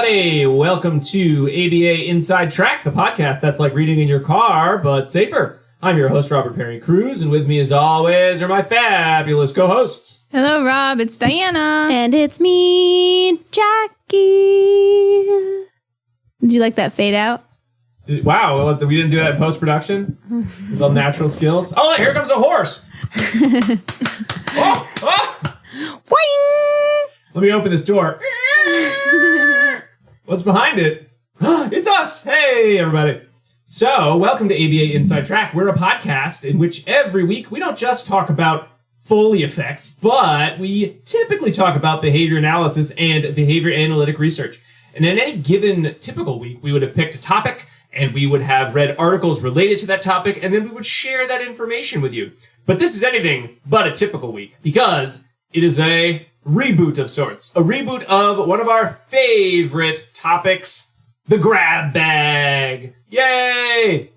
everybody. Welcome to ABA Inside Track, the podcast that's like reading in your car, but safer. I'm your host, Robert Perry Cruz, and with me, as always, are my fabulous co-hosts. Hello, Rob. It's Diana. And it's me, Jackie. Did you like that fade out? Wow, we didn't do that in post-production? It was all natural skills. Oh, here comes a horse. Boing! Let me open this door. What's behind it? It's us. Hey, everybody. So, welcome to ABA Inside Track. We're a podcast in which every week we don't just talk about Foley effects, but we typically talk about behavior analysis and behavior analytic research. And in any given typical week, we would have picked a topic and we would have read articles related to that topic, and then we would share that information with you. But this is anything but a typical week because it is a reboot of sorts. A reboot of one of our favorite topics, the grab bag. Yay!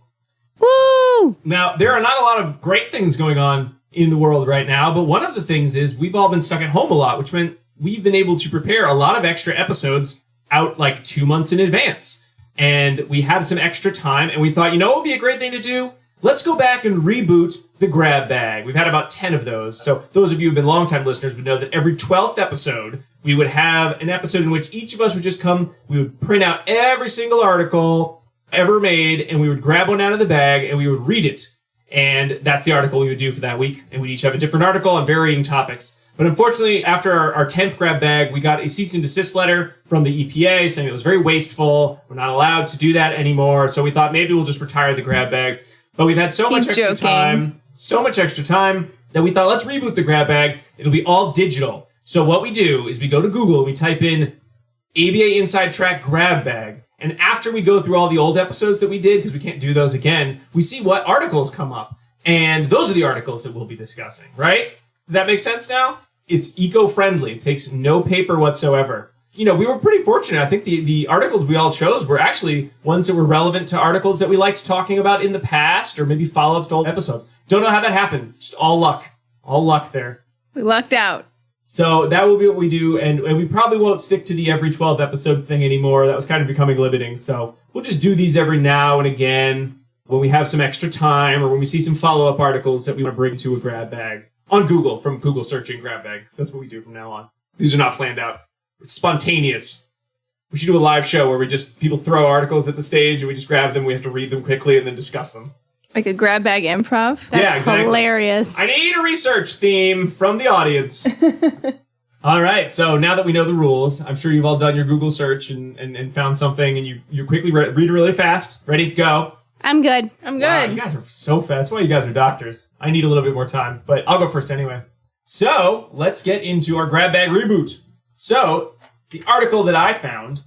Woo! Now, there are not a lot of great things going on in the world right now, but one of the things is we've all been stuck at home a lot, which meant we've been able to prepare a lot of extra episodes out like 2 months in advance. And we had some extra time, and we thought, you know what would be a great thing to do? Let's go back and reboot the grab bag. We've had about 10 of those. So those of you who have been longtime listeners would know that every 12th episode, we would have an episode in which each of us would just come, we would print out every single article ever made, and we would grab one out of the bag, and we would read it. And that's the article we would do for that week. And we'd each have a different article on varying topics. But unfortunately, after our 10th grab bag, we got a cease and desist letter from the EPA saying it was very wasteful. We're not allowed to do that anymore. So we thought maybe we'll just retire the grab bag. But we've had so much extra time that we thought, let's reboot the grab bag. It'll be all digital. So what we do is we go to Google, we type in ABA Inside Track grab bag. And after we go through all the old episodes that we did, because we can't do those again, we see what articles come up. And those are the articles that we'll be discussing, right? Does that make sense now? It's eco-friendly. It takes no paper whatsoever. You know, we were pretty fortunate. I think the articles we all chose were actually ones that were relevant to articles that we liked talking about in the past or maybe follow-up to old episodes. Don't know how that happened. Just all luck. All luck there. We lucked out. So that will be what we do, and we probably won't stick to the every 12 episode thing anymore. That was kind of becoming limiting. So we'll just do these every now and again when we have some extra time or when we see some follow-up articles that we want to bring to a grab bag. On Google, from Google searching grab bag. So that's what we do from now on. These are not planned out. It's spontaneous. We should do a live show where people throw articles at the stage and we just grab them. We have to read them quickly and then discuss them. Like a grab bag improv? That's exactly. Hilarious. I need a research theme from the audience. All right, so now that we know the rules, I'm sure you've all done your Google search and found something and you quickly read it really fast. Ready? Go. I'm good. I'm good. Wow, you guys are so fast. That's why you guys are doctors. I need a little bit more time, but I'll go first anyway. So, let's get into our grab bag reboot. So, the article that I found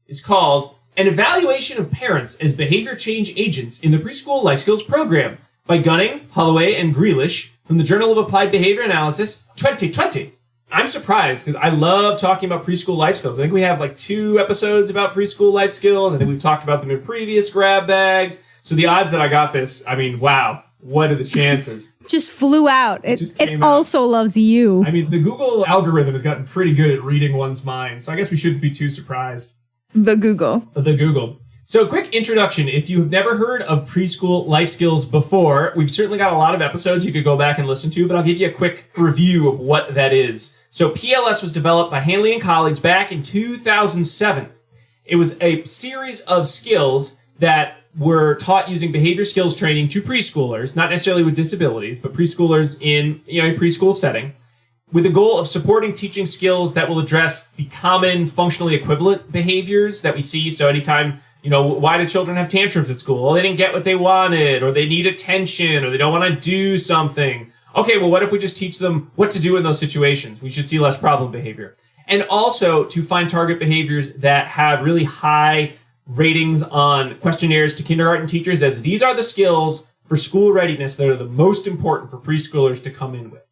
is called An Evaluation of Parents as Behavior Change Agents in the Preschool Life Skills Program by Gunning, Holloway, and Grealish from the Journal of Applied Behavior Analysis 2020. I'm surprised because I love talking about preschool life skills. I think we have like 2 episodes about preschool life skills. I think we've talked about them in previous grab bags. So the odds that I got this, I mean, wow, what are the chances? Just flew out. It out. also loves you. I mean, the Google algorithm has gotten pretty good at reading one's mind, so I guess we shouldn't be too surprised. The Google. So quick introduction. If you've never heard of preschool life skills before, we've certainly got a lot of episodes you could go back and listen to, but I'll give you a quick review of what that is. So PLS was developed by Hanley and colleagues back in 2007. It was a series of skills that were taught using behavior skills training to preschoolers, not necessarily with disabilities, but preschoolers in a preschool setting, with the goal of supporting teaching skills that will address the common functionally equivalent behaviors that we see. So anytime, why do children have tantrums at school? Well, they didn't get what they wanted, or they need attention, or they don't want to do something. Okay, well, what if we just teach them what to do in those situations? We should see less problem behavior. And also to find target behaviors that have really high ratings on questionnaires to kindergarten teachers, as these are the skills for school readiness that are the most important for preschoolers to come in with.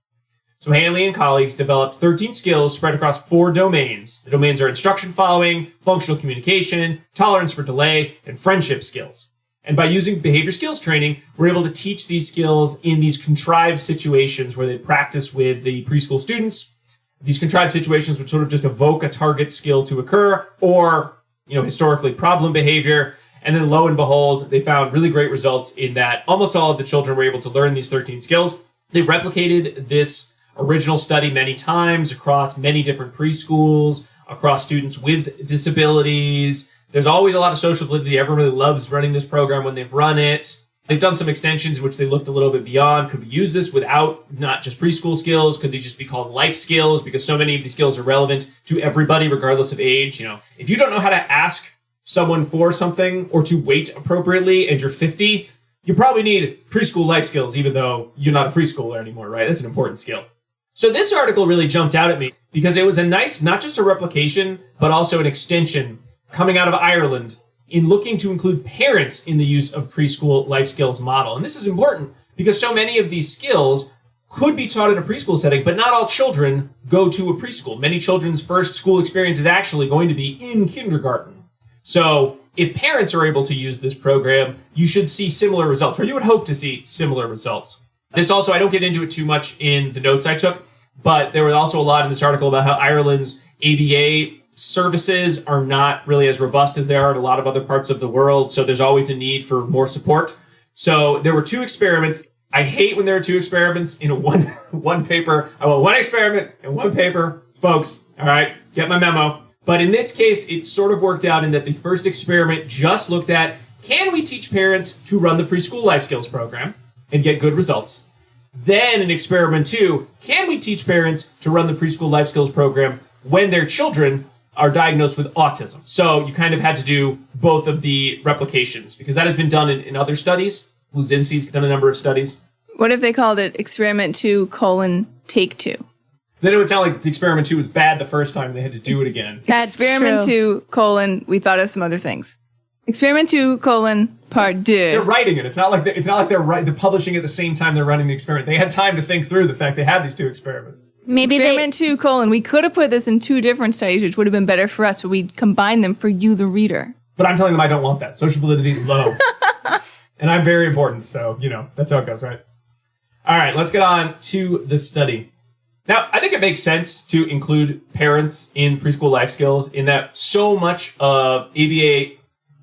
So Hanley and colleagues developed 13 skills spread across 4 domains. The domains are instruction following, functional communication, tolerance for delay, and friendship skills. And by using behavior skills training, we're able to teach these skills in these contrived situations where they practice with the preschool students. These contrived situations would sort of just evoke a target skill to occur, or historically problem behavior. And then lo and behold, they found really great results in that almost all of the children were able to learn these 13 skills. They replicated this original study many times across many different preschools, across students with disabilities. There's always a lot of social validity. Everyone really loves running this program when they've run it. They've done some extensions in which they looked a little bit beyond. Could we use this without not just preschool skills? Could they just be called life skills? Because so many of these skills are relevant to everybody, regardless of age. If you don't know how to ask someone for something or to wait appropriately and you're 50, you probably need preschool life skills, even though you're not a preschooler anymore, right? That's an important skill. So this article really jumped out at me because it was a nice, not just a replication, but also an extension coming out of Ireland in looking to include parents in the use of preschool life skills model. And this is important because so many of these skills could be taught in a preschool setting, but not all children go to a preschool. Many children's first school experience is actually going to be in kindergarten. So if parents are able to use this program, you should see similar results, or you would hope to see similar results. This also, I don't get into it too much in the notes I took, but there was also a lot in this article about how Ireland's ABA services are not really as robust as they are in a lot of other parts of the world. So there's always a need for more support. So there were 2 experiments. I hate when there are 2 experiments in one paper. I want 1 experiment and 1 paper. Folks, all right, get my memo. But in this case, it sort of worked out in that the first experiment just looked at, can we teach parents to run the preschool life skills program and get good results? Then in experiment 2, can we teach parents to run the preschool life skills program when their children are diagnosed with autism? So you kind of had to do both of the replications because that has been done in other studies. Luzinski's done a number of studies. What if they called it experiment 2, take 2? Then it would sound like the experiment 2 was bad the first time. They had to do it again. That's Experiment true. 2, we thought of some other things. Experiment 2, part 2. They're writing it. It's not like they're publishing it at the same time they're running the experiment. They had time to think through the fact they had these 2 experiments. Maybe Experiment 2, we could have put this in 2 different studies, which would have been better for us, but we combined them for you, the reader. But I'm telling them I don't want that. Social validity low. And I'm very important, so, that's how it goes, right? All right, let's get on to the study. Now, I think it makes sense to include parents in preschool life skills in that so much of ABA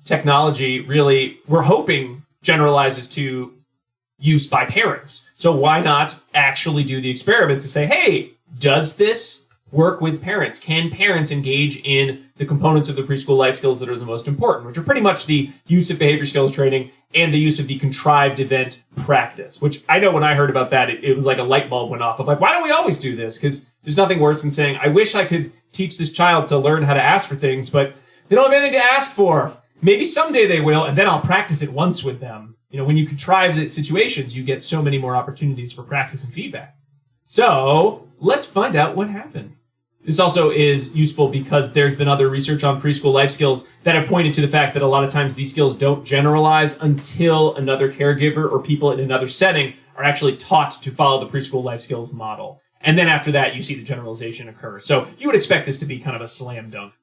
technology really, we're hoping, generalizes to use by parents. So why not actually do the experiment to say, hey, does this work with parents? Can parents engage in the components of the preschool life skills that are the most important, which are pretty much the use of behavior skills training and the use of the contrived event practice, which I know when I heard about that, it was like a light bulb went off of like, why don't we always do this? Because there's nothing worse than saying, I wish I could teach this child to learn how to ask for things, but they don't have anything to ask for. Maybe someday they will, and then I'll practice it once with them. When you contrive the situations, you get so many more opportunities for practice and feedback. So let's find out what happened. This also is useful because there's been other research on preschool life skills that have pointed to the fact that a lot of times these skills don't generalize until another caregiver or people in another setting are actually taught to follow the preschool life skills model. And then after that, you see the generalization occur. So you would expect this to be kind of a slam dunk.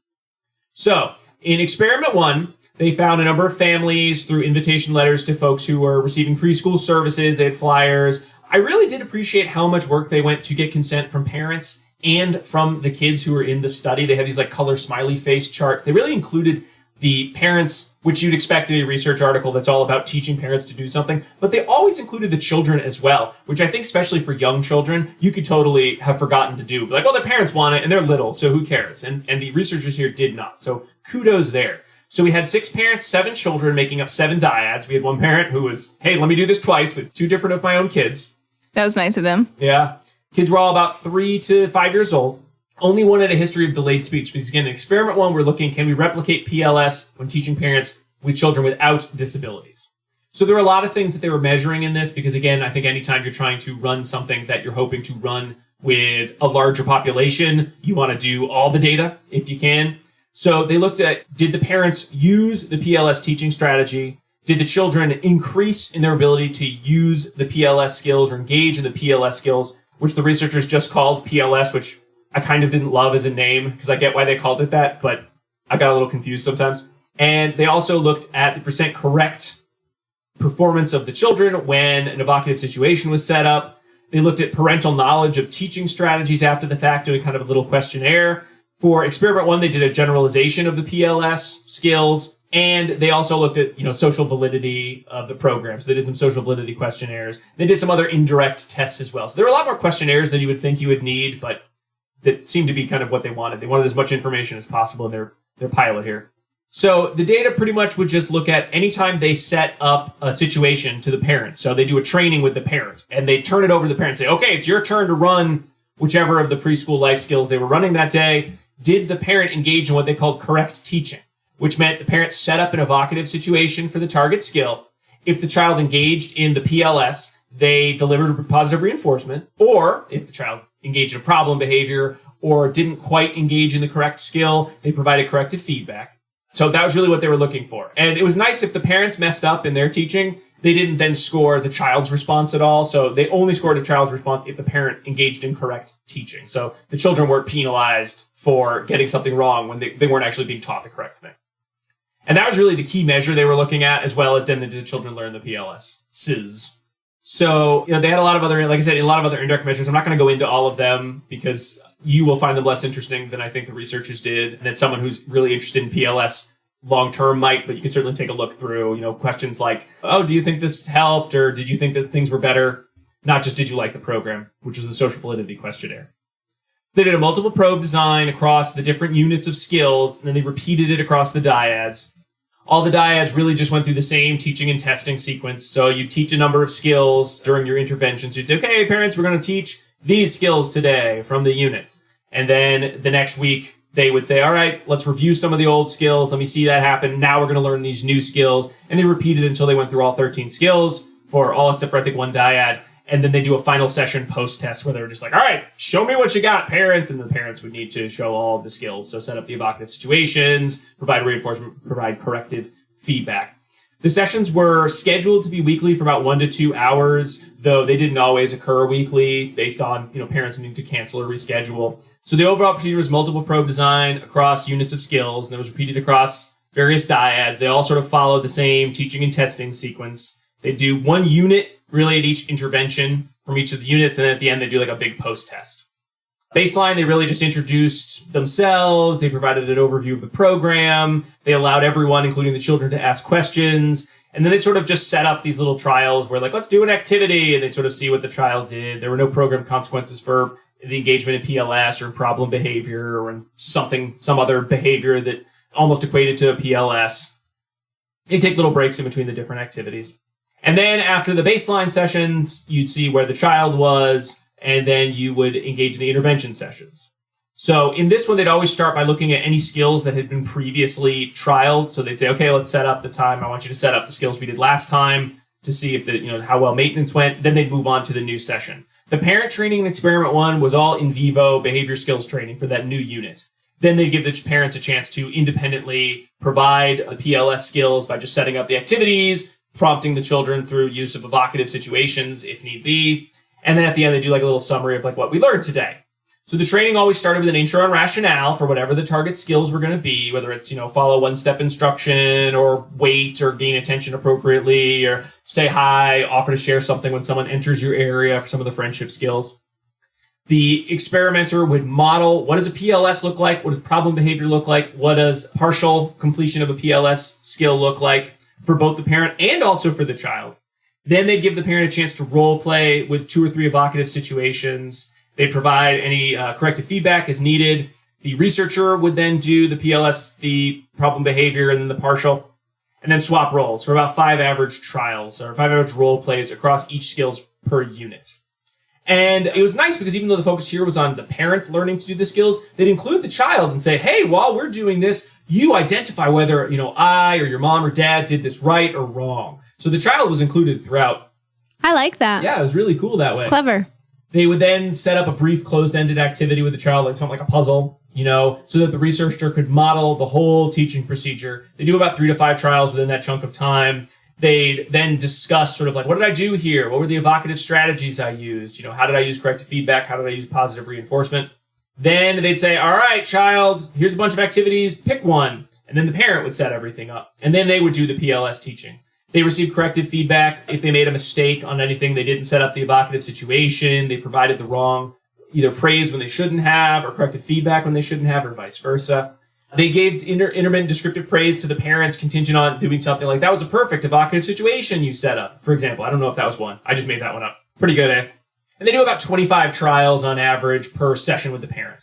So in experiment 1, they found a number of families through invitation letters to folks who were receiving preschool services. They had flyers. I really did appreciate how much work they went to get consent from parents and from the kids who were in the study. They had these like color smiley face charts. They really included the parents, which you'd expect in a research article that's all about teaching parents to do something, but they always included the children as well, which I think especially for young children, you could totally have forgotten to do. Like, oh, the parents want it and they're little, so who cares? And the researchers here did not. So kudos there. So we had 6 parents, 7 children, making up 7 dyads. We had one parent who was, hey, let me do this twice with 2 different of my own kids. That was nice of them. Yeah. Kids were all about 3 to 5 years old. Only one had a history of delayed speech. Because again, in experiment 1, we're looking, can we replicate PLS when teaching parents with children without disabilities? So there are a lot of things that they were measuring in this because again, I think anytime you're trying to run something that you're hoping to run with a larger population, you want to do all the data if you can. So they looked at, did the parents use the PLS teaching strategy? Did the children increase in their ability to use the PLS skills or engage in the PLS skills, which the researchers just called PLS, which I kind of didn't love as a name because I get why they called it that, but I got a little confused sometimes. And they also looked at the percent correct performance of the children when an evocative situation was set up. They looked at parental knowledge of teaching strategies after the fact, doing kind of a little questionnaire. For experiment 1, they did a generalization of the PLS skills, and they also looked at, social validity of the program. So they did some social validity questionnaires. They did some other indirect tests as well. So there were a lot more questionnaires than you would think you would need, but that seemed to be kind of what they wanted. They wanted as much information as possible in their pilot here. So the data pretty much would just look at anytime they set up a situation to the parent. So they do a training with the parent, and they turn it over to the parent and say, okay, it's your turn to run whichever of the preschool life skills they were running that day. Did the parent engage in what they called correct teaching, which meant the parent set up an evocative situation for the target skill. If the child engaged in the PLS, they delivered positive reinforcement, or if the child engaged in a problem behavior or didn't quite engage in the correct skill, they provided corrective feedback. So that was really what they were looking for. And it was nice if the parents messed up in their teaching, they didn't then score the child's response at all. So they only scored a child's response if the parent engaged in correct teaching. So the children weren't penalized for getting something wrong when they weren't actually being taught the correct thing. And that was really the key measure they were looking at, as well as did the children learn the PLS. So, they had a lot of other, like I said, a lot of other indirect measures. I'm not going to go into all of them because you will find them less interesting than I think the researchers did. And that someone who's really interested in PLS long-term might, but you can certainly take a look through, questions like, oh, do you think this helped? Or did you think that things were better? Not just did you like the program, which was the social validity questionnaire. They did a multiple probe design across the different units of skills, and then they repeated it across the dyads. All the dyads really just went through the same teaching and testing sequence. So you teach a number of skills during your intervention. So you'd say, okay, parents, we're going to teach these skills today from the units. And then the next week, they would say, all right, let's review some of the old skills. Let me see that happen. Now we're going to learn these new skills. And they repeated until they went through all 13 skills for all except for, I think, one dyad. And then they do a final session post-test where they're just like, all right, show me what you got, parents. And the parents would need to show all of the skills. So set up the evocative situations, provide reinforcement, provide corrective feedback. The sessions were scheduled to be weekly for about 1 to 2 hours, though they didn't always occur weekly based on, parents needing to cancel or reschedule. So the overall procedure was multiple probe design across units of skills, and it was repeated across various dyads. They all sort of followed the same teaching and testing sequence. They do one unit really at each intervention from each of the units, and then at the end they do like a big post-test. Baseline, they really just introduced themselves, they provided an overview of the program, they allowed everyone, including the children, to ask questions, and then they sort of just set up these little trials where like, let's do an activity, and they sort of see what the child did. There were no program consequences for the engagement in PLS or problem behavior or in some other behavior that almost equated to a PLS. They take little breaks in between the different activities. And then after the baseline sessions, you'd see where the child was, and then you would engage in the intervention sessions. So in this one, they'd always start by looking at any skills that had been previously trialed. So they'd say, okay, let's set up the time. I want you to set up the skills we did last time to see if how well maintenance went. Then they'd move on to the new session. The parent training in experiment 1 was all in vivo behavior skills training for that new unit. Then they give the parents a chance to independently provide the PLS skills by just setting up the activities, prompting the children through use of evocative situations if need be. And then at the end, they do like a little summary of like what we learned today. So the training always started with an intro and rationale for whatever the target skills were going to be, whether it's, follow one-step instruction or wait or gain attention appropriately or say hi, offer to share something when someone enters your area for some of the friendship skills. The experimenter would model what does a PLS look like? What does problem behavior look like? What does partial completion of a PLS skill look like for both the parent and also for the child? Then they'd give the parent a chance to role play with 2 or 3 evocative situations. They'd provide any corrective feedback as needed. The researcher would then do the PLS, the problem behavior, and then the partial, and then swap roles for about 5 average trials or 5 average role plays across each skills per unit. And it was nice because even though the focus here was on the parent learning to do the skills, they'd include the child and say, hey, while we're doing this, you identify whether, I or your mom or dad did this right or wrong. So the child was included throughout. I like that. Yeah, it was really cool that way. It's clever. They would then set up a brief closed-ended activity with the child, like something like a puzzle, so that the researcher could model the whole teaching procedure. They do about 3 to 5 trials within that chunk of time. They'd then discuss sort of like, what did I do here? What were the evocative strategies I used? How did I use corrective feedback? How did I use positive reinforcement? Then they'd say, all right, child, here's a bunch of activities. Pick one. And then the parent would set everything up. And then they would do the PLS teaching. They received corrective feedback. If they made a mistake on anything, they didn't set up the evocative situation. They provided the wrong, either praise when they shouldn't have or corrective feedback when they shouldn't have or vice versa. They gave intermittent descriptive praise to the parents contingent on doing something like, that was a perfect evocative situation you set up, for example. I don't know if that was one. I just made that one up. Pretty good, eh? And they do about 25 trials on average per session with the parent.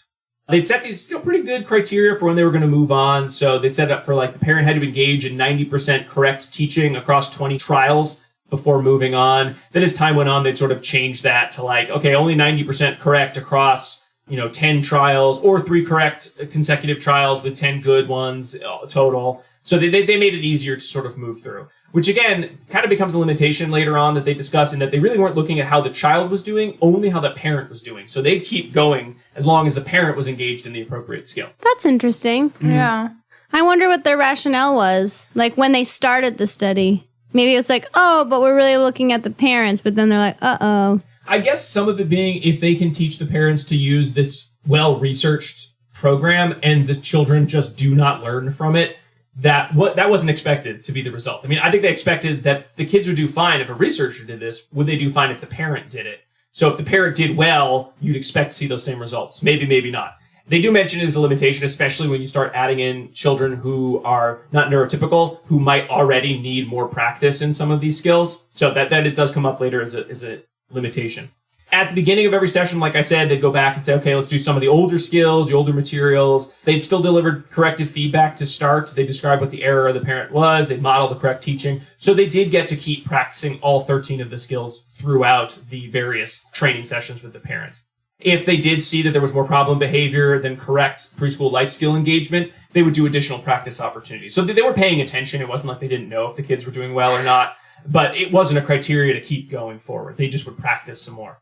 They'd set these pretty good criteria for when they were going to move on. So they'd set it up for like the parent had to engage in 90% correct teaching across 20 trials before moving on. Then as time went on, they'd sort of change that to like, okay, only 90% correct across 10 trials or 3 correct consecutive trials with 10 good ones total. So they made it easier to sort of move through, which again kind of becomes a limitation later on that they discuss in that they really weren't looking at how the child was doing, only how the parent was doing. So they'd keep going as long as the parent was engaged in the appropriate skill. That's interesting. Yeah. I wonder what their rationale was, like when they started the study. Maybe it's like, oh, but we're really looking at the parents, but then they're like, uh-oh. I guess some of it being if they can teach the parents to use this well-researched program and the children just do not learn from it, that wasn't expected to be the result. I mean, I think they expected that the kids would do fine if a researcher did this. Would they do fine if the parent did it? So if the parent did well, you'd expect to see those same results. Maybe, maybe not. They do mention it as a limitation, especially when you start adding in children who are not neurotypical, who might already need more practice in some of these skills. So that it does come up later as a limitation. At the beginning of every session, like I said, they'd go back and say, okay, let's do some of the older skills, the older materials. They'd still deliver corrective feedback to start. They describe what the error of the parent was. They'd model the correct teaching. So they did get to keep practicing all 13 of the skills throughout the various training sessions with the parent. If they did see that there was more problem behavior than correct preschool life skill engagement, they would do additional practice opportunities. So they were paying attention. It wasn't like they didn't know if the kids were doing well or not, but it wasn't a criteria to keep going forward. They just would practice some more.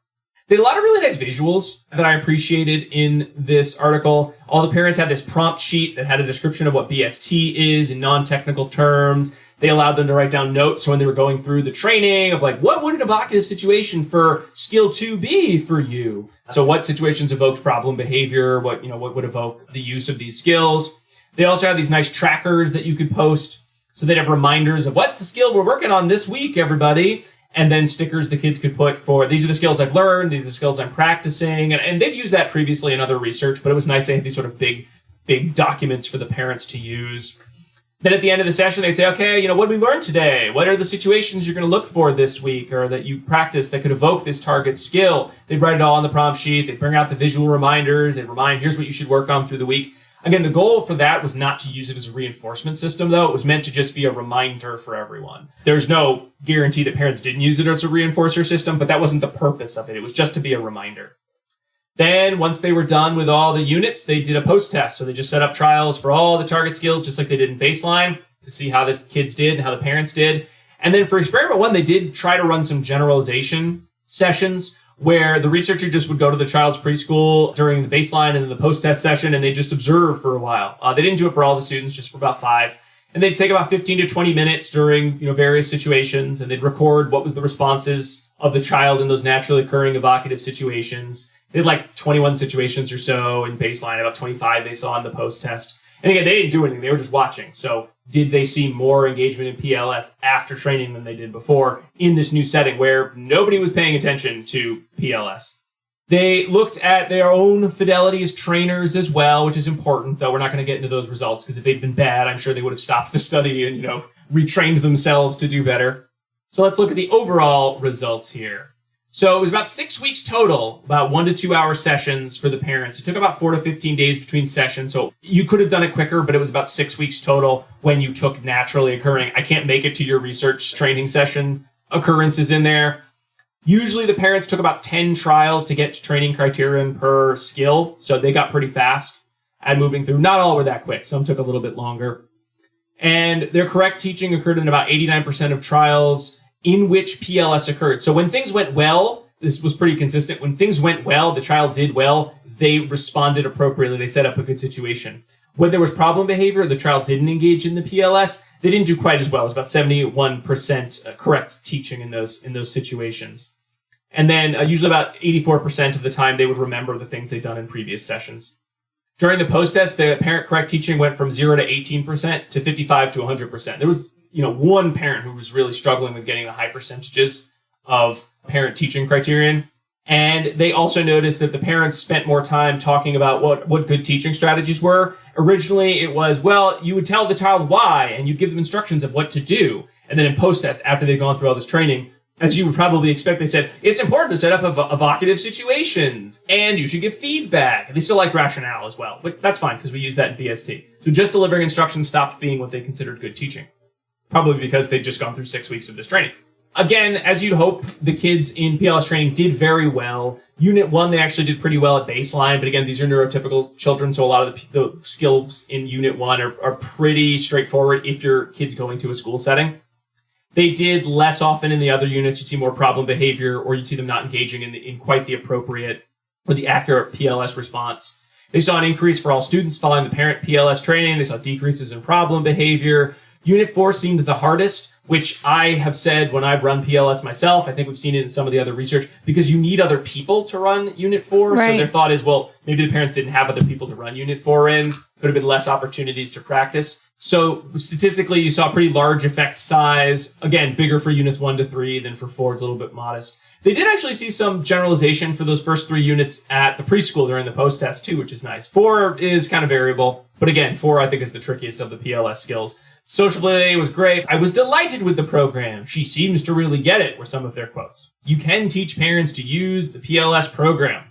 They had a lot of really nice visuals that I appreciated in this article. All the parents had this prompt sheet that had a description of what BST is in non-technical terms. They allowed them to write down notes. So when they were going through the training of like, what would an evocative situation for skill 2 be for you? So what situations evoked problem behavior? What would evoke the use of these skills? They also had these nice trackers that you could post. So they'd have reminders of what's the skill we're working on this week, everybody. And then stickers the kids could put for, these are the skills I've learned, these are the skills I'm practicing. And they've used that previously in other research, but it was nice they had these sort of big documents for the parents to use. Then at the end of the session, they'd say, okay, what did we learn today? What are the situations you're going to look for this week or that you practice that could evoke this target skill? They'd write it all on the prompt sheet. They'd bring out the visual reminders. They'd remind, here's what you should work on through the week. Again, the goal for that was not to use it as a reinforcement system, though. It was meant to just be a reminder for everyone. There's no guarantee that parents didn't use it as a reinforcer system, but that wasn't the purpose of it. It was just to be a reminder. Then, once they were done with all the units, they did a post-test. So they just set up trials for all the target skills, just like they did in baseline, to see how the kids did and how the parents did. And then for experiment 1, they did try to run some generalization sessions, where the researcher just would go to the child's preschool during the baseline and then the post-test session, and they just observe for a while. They didn't do it for all the students, just for about 5. And they'd take about 15 to 20 minutes during various situations, and they'd record what were the responses of the child in those naturally occurring evocative situations. They had like 21 situations or so in baseline, about 25 they saw in the post-test. And again, they didn't do anything. They were just watching. So did they see more engagement in PLS after training than they did before in this new setting where nobody was paying attention to PLS? They looked at their own fidelity as trainers as well, which is important, though we're not going to get into those results because if they'd been bad, I'm sure they would have stopped the study and, retrained themselves to do better. So let's look at the overall results here. So it was about 6 weeks total, about 1 to 2 hour sessions for the parents. It took about 4 to 15 days between sessions. So you could have done it quicker, but it was about 6 weeks total when you took naturally occurring. I can't make it to your research training session occurrences in there. Usually the parents took about 10 trials to get to training criterion per skill. So they got pretty fast at moving through. Not all were that quick. Some took a little bit longer. And their correct teaching occurred in about 89% of trials in which PLS occurred. So when things went well, this was pretty consistent. When things went well, the child did well, they responded appropriately. They set up a good situation. When there was problem behavior, the child didn't engage in the PLS. They didn't do quite as well. It was about 71% correct teaching in those situations. And then usually about 84% of the time, they would remember the things they'd done in previous sessions. During the post-test, the parent correct teaching went from 0 to 18% to 55 to 100%. There was one parent who was really struggling with getting the high percentages of parent teaching criterion. And they also noticed that the parents spent more time talking about what good teaching strategies were. Originally, it was, well, you would tell the child why, and you'd give them instructions of what to do. And then in post-test, after they've gone through all this training, as you would probably expect, they said, it's important to set up evocative situations, and you should give feedback. They still liked rationale as well, but that's fine, because we use that in BST. So just delivering instructions stopped being what they considered good teaching. Probably because they'd just gone through 6 weeks of this training. Again, as you'd hope, the kids in PLS training did very well. Unit 1, they actually did pretty well at baseline, but again, these are neurotypical children, so a lot of the skills in Unit 1 are pretty straightforward if your kid's going to a school setting. They did less often in the other units. You'd see more problem behavior, or you'd see them not engaging in quite the appropriate or the accurate PLS response. They saw an increase for all students following the parent PLS training. They saw decreases in problem behavior. Unit 4 seemed the hardest, which I have said when I've run PLS myself. I think we've seen it in some of the other research, because you need other people to run Unit 4. Right. So their thought is, well, maybe the parents didn't have other people to run Unit 4 in. Could have been less opportunities to practice. So statistically, you saw a pretty large effect size. Again, bigger for units 1 to 3 than for 4. It's a little bit modest. They did actually see some generalization for those first 3 units at the preschool during the post-test too, which is nice. 4 is kind of variable. But again, 4 I think is the trickiest of the PLS skills. Social validity was great. I was delighted with the program. She seems to really get it, were some of their quotes. You can teach parents to use the PLS program,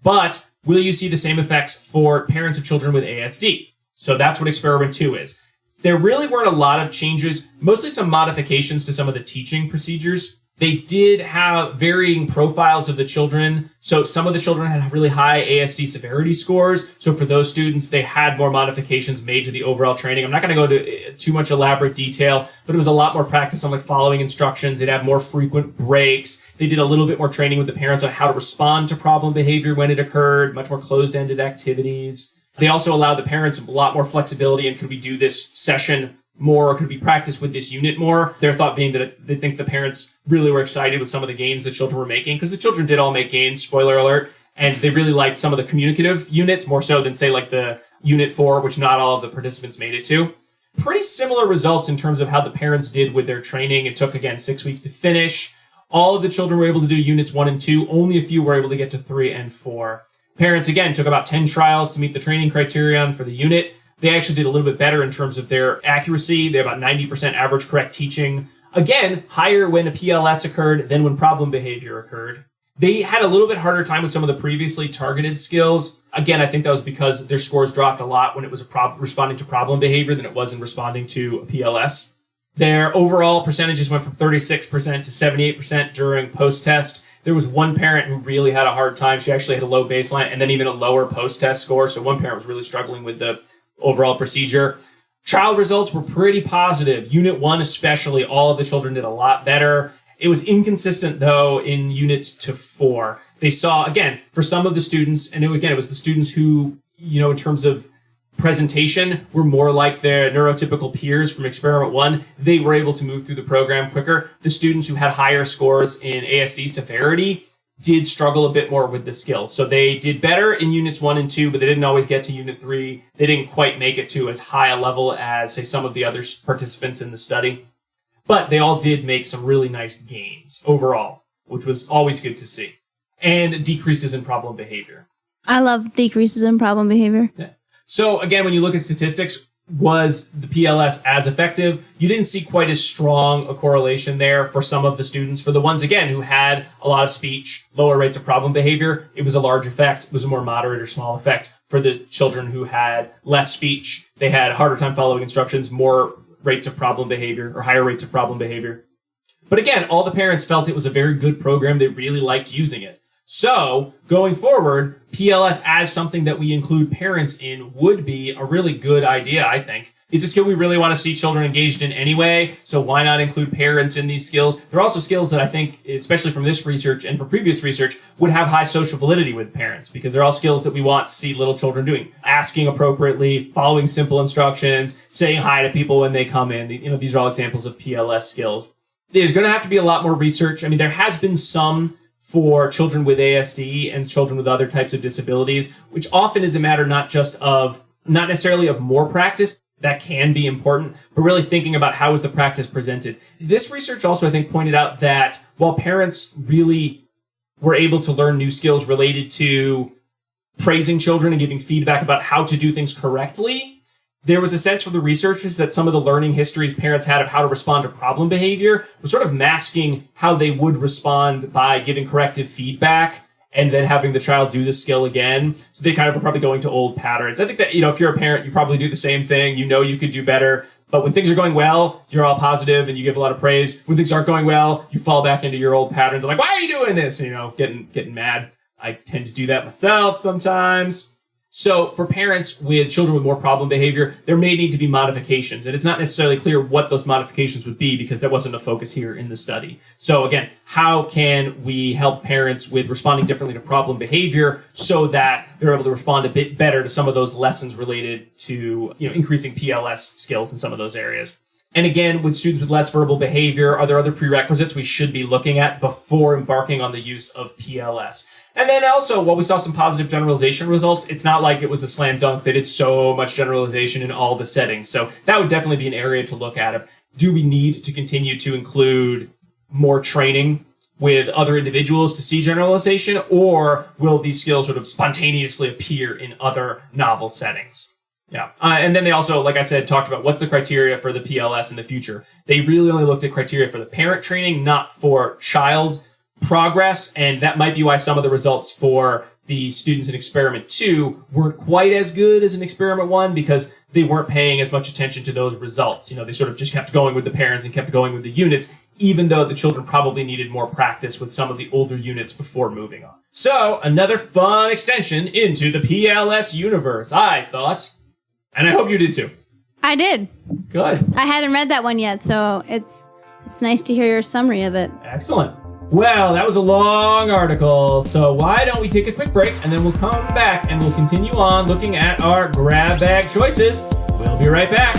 but will you see the same effects for parents of children with ASD? So that's what experiment 2 is. There really weren't a lot of changes, mostly some modifications to some of the teaching procedures. They did have varying profiles of the children. So some of the children had really high ASD severity scores. So for those students, they had more modifications made to the overall training. I'm not going to go to too much elaborate detail, but it was a lot more practice on like following instructions. They'd have more frequent breaks. They did a little bit more training with the parents on how to respond to problem behavior when it occurred, much more closed-ended activities. They also allowed the parents a lot more flexibility, and could we do this session more, or could we practice with this unit more? Their thought being that they think the parents really were excited with some of the gains the children were making, because the children did all make gains, spoiler alert, and they really liked some of the communicative units more so than, say, like the Unit 4, which not all of the participants made it to. Pretty similar results in terms of how the parents did with their training. It took, again, 6 weeks to finish. All of the children were able to do Units 1 and 2. Only a few were able to get to 3 and 4. Parents, again, took about 10 trials to meet the training criterion for the unit. They actually did a little bit better in terms of their accuracy. They have about 90% average correct teaching. Again, higher when a PLS occurred than when problem behavior occurred. They had a little bit harder time with some of the previously targeted skills. Again, I think that was because their scores dropped a lot when it was responding to problem behavior than it was in responding to a PLS. Their overall percentages went from 36% to 78% during post-test. There was one parent who really had a hard time. She actually had a low baseline and then even a lower post-test score. So one parent was really struggling with the overall procedure. Child results were pretty positive. Unit 1 especially, all of the children did a lot better. It was inconsistent, though, in units to 4. They saw, again, for some of the students, and it was the students who, in terms of presentation, were more like their neurotypical peers from experiment 1. They were able to move through the program quicker. The students who had higher scores in ASD severity did struggle a bit more with the skills. So they did better in units 1 and 2, but they didn't always get to unit 3. They didn't quite make it to as high a level as, say, some of the other participants in the study. But they all did make some really nice gains overall, which was always good to see. And decreases in problem behavior. I love decreases in problem behavior. Yeah. So again, when you look at statistics, was the PLS as effective? You didn't see quite as strong a correlation there for some of the students. For the ones, again, who had a lot of speech, lower rates of problem behavior, it was a large effect. It was a more moderate or small effect. For the children who had less speech, they had a harder time following instructions, more rates of problem behavior, or higher rates of problem behavior. But again, all the parents felt it was a very good program. They really liked using it. So, going forward, PLS as something that we include parents in would be a really good idea, I think. It's a skill we really want to see children engaged in anyway, so why not include parents in these skills? They're also skills that I think, especially from this research and from previous research, would have high social validity with parents, because they're all skills that we want to see little children doing. Asking appropriately, following simple instructions, saying hi to people when they come in. These are all examples of PLS skills. There's going to have to be a lot more research. I mean, there has been some for children with ASD and children with other types of disabilities, which often is a matter not necessarily of more practice, that can be important, but really thinking about how is the practice presented. This research also, I think, pointed out that while parents really were able to learn new skills related to praising children and giving feedback about how to do things correctly, there was a sense from the researchers that some of the learning histories parents had of how to respond to problem behavior was sort of masking how they would respond by giving corrective feedback and then having the child do the skill again. So they kind of were probably going to old patterns. I think that, if you're a parent, you probably do the same thing. You could do better. But when things are going well, you're all positive and you give a lot of praise. When things aren't going well, you fall back into your old patterns of like, why are you doing this? Getting mad. I tend to do that myself sometimes. So for parents with children with more problem behavior, there may need to be modifications. And it's not necessarily clear what those modifications would be because that wasn't a focus here in the study. So again, how can we help parents with responding differently to problem behavior so that they're able to respond a bit better to some of those lessons related to increasing PLS skills in some of those areas? And again, with students with less verbal behavior, are there other prerequisites we should be looking at before embarking on the use of PLS? And then also, while we saw some positive generalization results, it's not like it was a slam dunk. They did so much generalization in all the settings. So that would definitely be an area to look at. Do we need to continue to include more training with other individuals to see generalization, or will these skills sort of spontaneously appear in other novel settings? Yeah. And then they also, like I said, talked about what's the criteria for the PLS in the future. They really only looked at criteria for the parent training, not for child progress. And that might be why some of the results for the students in experiment 2 weren't quite as good as in experiment 1 because they weren't paying as much attention to those results. They sort of just kept going with the parents and kept going with the units, even though the children probably needed more practice with some of the older units before moving on. So another fun extension into the PLS universe, I thought. And I hope you did too. I did. Good. I hadn't read that one yet, so it's nice to hear your summary of it. Excellent. Well, that was a long article, so why don't we take a quick break and then we'll come back and we'll continue on looking at our grab bag choices. We'll be right back.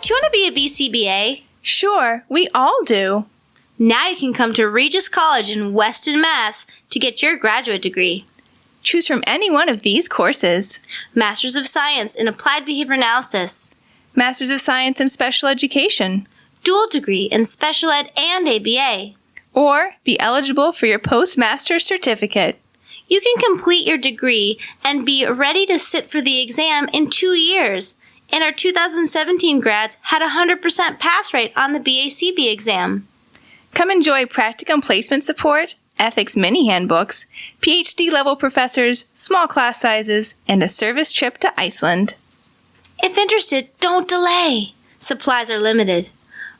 Do you want to be a BCBA? Sure, we all do. Now you can come to Regis College in Weston, Mass. to get your graduate degree. Choose from any one of these courses. Masters of Science in Applied Behavior Analysis. Masters of Science in Special Education. Dual degree in Special Ed and ABA. Or be eligible for your postmaster's certificate. You can complete your degree and be ready to sit for the exam in 2 years. And our 2017 grads had a 100% pass rate on the BACB exam. Come enjoy practicum placement support, ethics mini handbooks, PhD-level professors, small class sizes, and a service trip to Iceland. If interested, don't delay. Supplies are limited.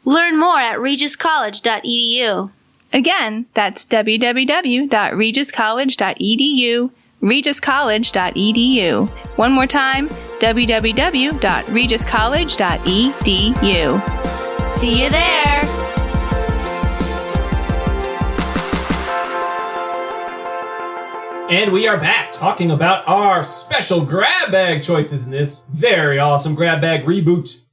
Learn more at regiscollege.edu. Again, that's www.regiscollege.edu, regiscollege.edu. One more time, www.regiscollege.edu. See you there! And we are back talking about our special grab bag choices in this very awesome grab bag reboot.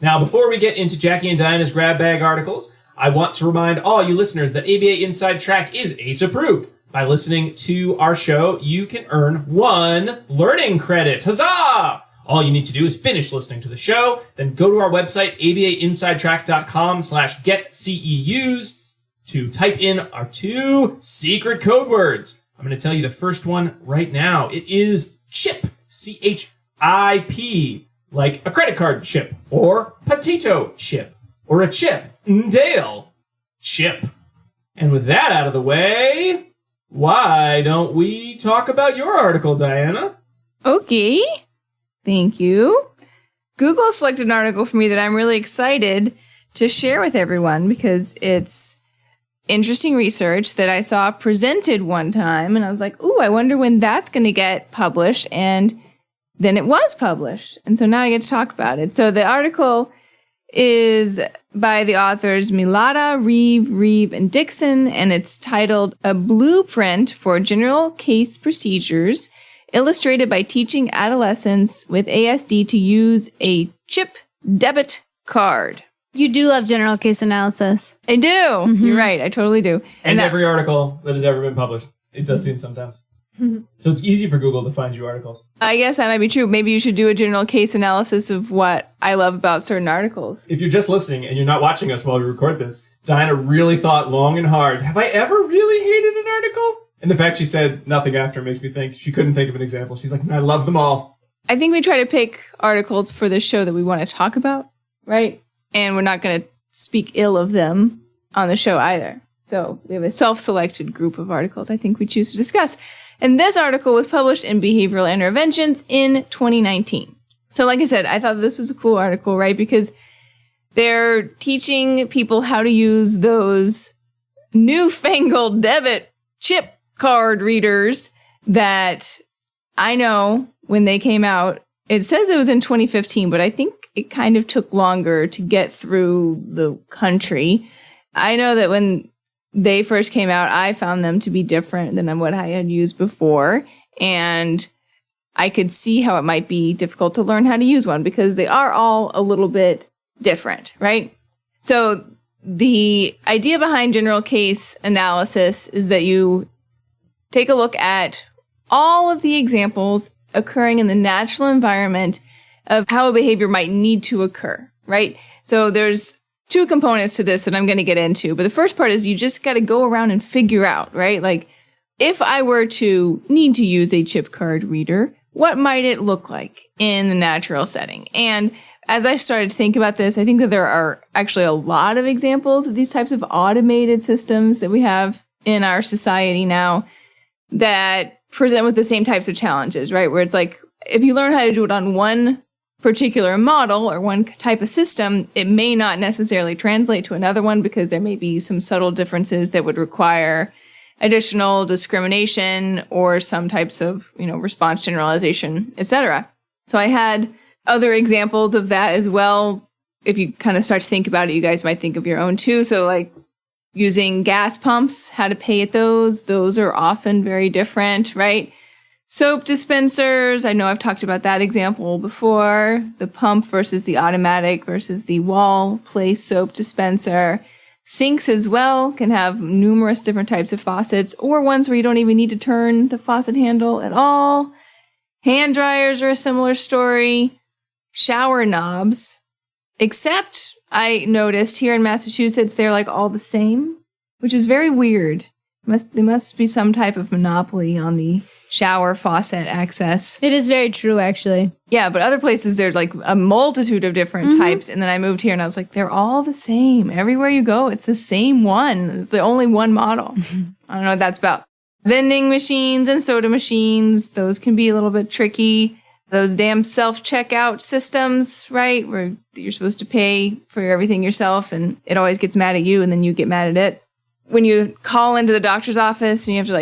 Now, before we get into Jackie and Diana's grab bag articles, I want to remind all you listeners that ABA Inside Track is ACE approved. By listening to our show, you can earn 1 learning credit. Huzzah! All you need to do is finish listening to the show, then go to our website, abainsidetrack.com/getceus, to type in our 2 secret code words. I'm going to tell you the first one right now. It is CHIP, C-H-I-P, like a credit card chip, or potato chip, or a chip, Dale, chip. And with that out of the way, why don't we talk about your article, Diana? Okay. Thank you. Google selected an article for me that I'm really excited to share with everyone because it's interesting research that I saw presented one time, and I was like, ooh, I wonder when that's going to get published, and then it was published, and so now I get to talk about it. So the article is by the authors Milata, Reeve, and Dickson, and it's titled A Blueprint for General Case Procedures, illustrated by teaching adolescents with ASD to use a chip-debit card. You do love general case analysis. I do. Mm-hmm. You're right. I totally do. And every article that has ever been published. It does seem sometimes. So it's easy for Google to find you articles. I guess that might be true. Maybe you should do a general case analysis of what I love about certain articles. If you're just listening and you're not watching us while we record this, Diana really thought long and hard, have I ever really hated an article? And the fact she said nothing after makes me think she couldn't think of an example. She's like, I love them all. I think we try to pick articles for the show that we want to talk about, right? And we're not going to speak ill of them on the show either. So we have a self-selected group of articles I think we choose to discuss. And this article was published in Behavioral Interventions in 2019. So like I said, I thought this was a cool article, right? Because they're teaching people how to use those newfangled debit chip card readers that I know when they came out. It says it was in 2015, but I think it kind of took longer to get through the country. I know that when they first came out, I found them to be different than what I had used before. And I could see how it might be difficult to learn how to use one because they are all a little bit different, right? So the idea behind general case analysis is that you take a look at all of the examples occurring in the natural environment of how a behavior might need to occur, right? So there's two components to this that I'm going to get into. But the first part is you just got to go around and figure out, right? Like, if I were to need to use a chip card reader, what might it look like in the natural setting? And as I started to think about this, I think that there are actually a lot of examples of these types of automated systems that we have in our society now that present with the same types of challenges, right? Where it's like, if you learn how to do it on one particular model or one type of system, it may not necessarily translate to another one because there may be some subtle differences that would require additional discrimination or some types of, response generalization, etc. So I had other examples of that as well. If you kind of start to think about it, you guys might think of your own too. So like using gas pumps, how to pay at those are often very different, right? Soap dispensers, I know I've talked about that example before. The pump versus the automatic versus the wall place soap dispenser. Sinks as well can have numerous different types of faucets or ones where you don't even need to turn the faucet handle at all. Hand dryers are a similar story. Shower knobs, except I noticed here in Massachusetts, they're like all the same, which is very weird. There must be some type of monopoly on the shower faucet access. It is very true, actually. Yeah, but other places there's like a multitude of different types. And then I moved here and I was like, they're all the same. Everywhere you go, it's the same one. It's the only one model. I don't know what that's about. Vending machines and soda machines, those can be a little bit tricky. Those damn self-checkout systems, right? Where you're supposed to pay for everything yourself and it always gets mad at you and then you get mad at it. When you call into the doctor's office and you have to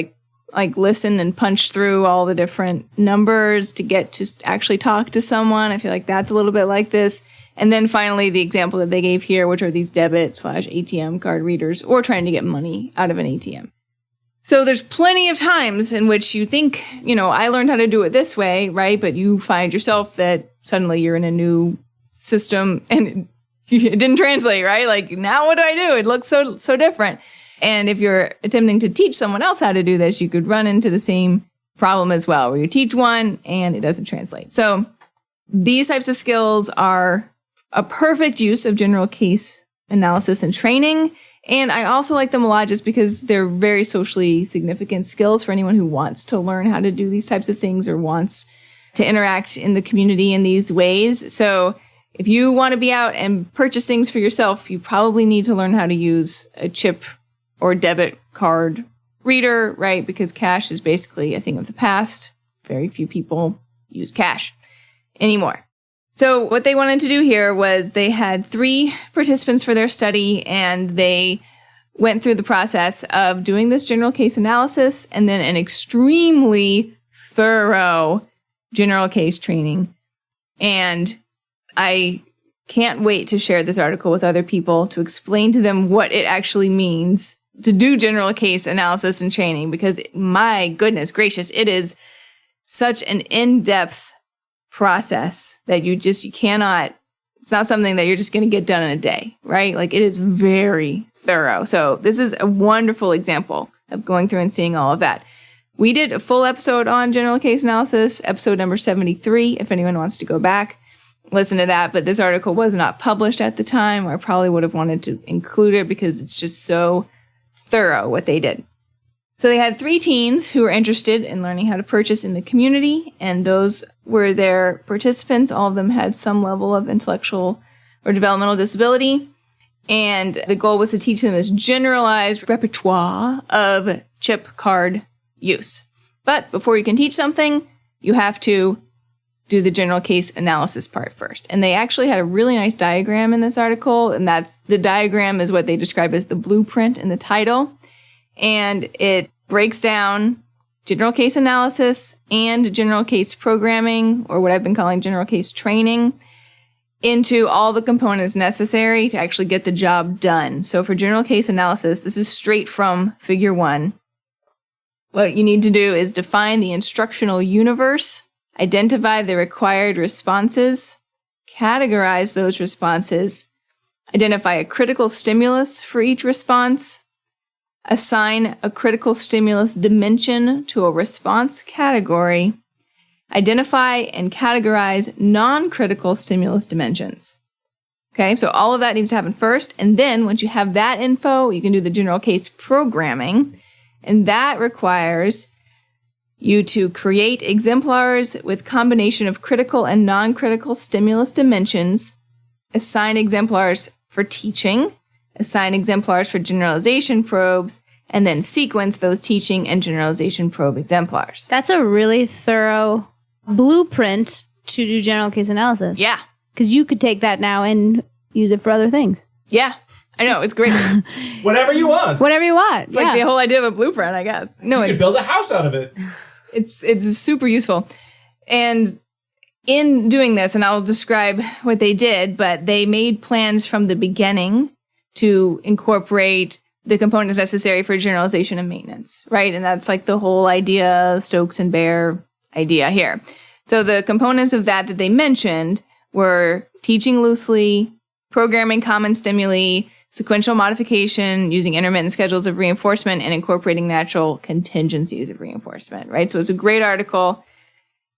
like listen and punch through all the different numbers to get to actually talk to someone. I feel like that's a little bit like this. And then finally, the example that they gave here, which are these debit/ATM card readers or trying to get money out of an ATM. So there's plenty of times in which you think, I learned how to do it this way, right? But you find yourself that suddenly you're in a new system and it didn't translate, right? Like, now what do I do? It looks so different. And if you're attempting to teach someone else how to do this, you could run into the same problem as well, where you teach one and it doesn't translate. So these types of skills are a perfect use of general case analysis and training. And I also like them a lot just because they're very socially significant skills for anyone who wants to learn how to do these types of things or wants to interact in the community in these ways. So if you want to be out and purchase things for yourself, you probably need to learn how to use a chip or debit card reader, right? Because cash is basically a thing of the past. Very few people use cash anymore. So what they wanted to do here was they had 3 participants for their study, and they went through the process of doing this general case analysis and then an extremely thorough general case training. And I can't wait to share this article with other people to explain to them what it actually means to do general case analysis and training, because my goodness gracious, it is such an in-depth process that you cannot, it's not something that you're just going to get done in a day, right? Like, it is very thorough. So this is a wonderful example of going through and seeing all of that. We did a full episode on general case analysis, episode number 73, if anyone wants to go back, listen to that. But this article was not published at the time, or I probably would have wanted to include it because it's just so thorough what they did. So they had 3 teens who were interested in learning how to purchase in the community, and those were their participants. All of them had some level of intellectual or developmental disability. And the goal was to teach them this generalized repertoire of chip card use. But before you can teach something, you have to do the general case analysis part first. And they actually had a really nice diagram in this article, and the diagram is what they describe as the blueprint in the title. And it breaks down general case analysis and general case programming, or what I've been calling general case training, into all the components necessary to actually get the job done. So for general case analysis, this is straight from figure 1. What you need to do is define the instructional universe, identify the required responses, categorize those responses, identify a critical stimulus for each response, assign a critical stimulus dimension to a response category, identify and categorize non-critical stimulus dimensions. Okay, so all of that needs to happen first. And then once you have that info, you can do the general case programming. And that requires you to create exemplars with combination of critical and non-critical stimulus dimensions, assign exemplars for teaching, assign exemplars for generalization probes, and then sequence those teaching and generalization probe exemplars. That's a really thorough blueprint to do general case analysis. Yeah. Because you could take that now and use it for other things. Yeah. I know. It's great. Whatever you want. Whatever you want. It's like the whole idea of a blueprint, I guess. No, You could build a house out of it. It's super useful. And in doing this, and I'll describe what they did, but they made plans from the beginning to incorporate the components necessary for generalization and maintenance, right? And that's like the whole idea, Stokes and Bear idea here. So the components of that they mentioned were teaching loosely, programming common stimuli, sequential modification, using intermittent schedules of reinforcement, and incorporating natural contingencies of reinforcement, right? So it's a great article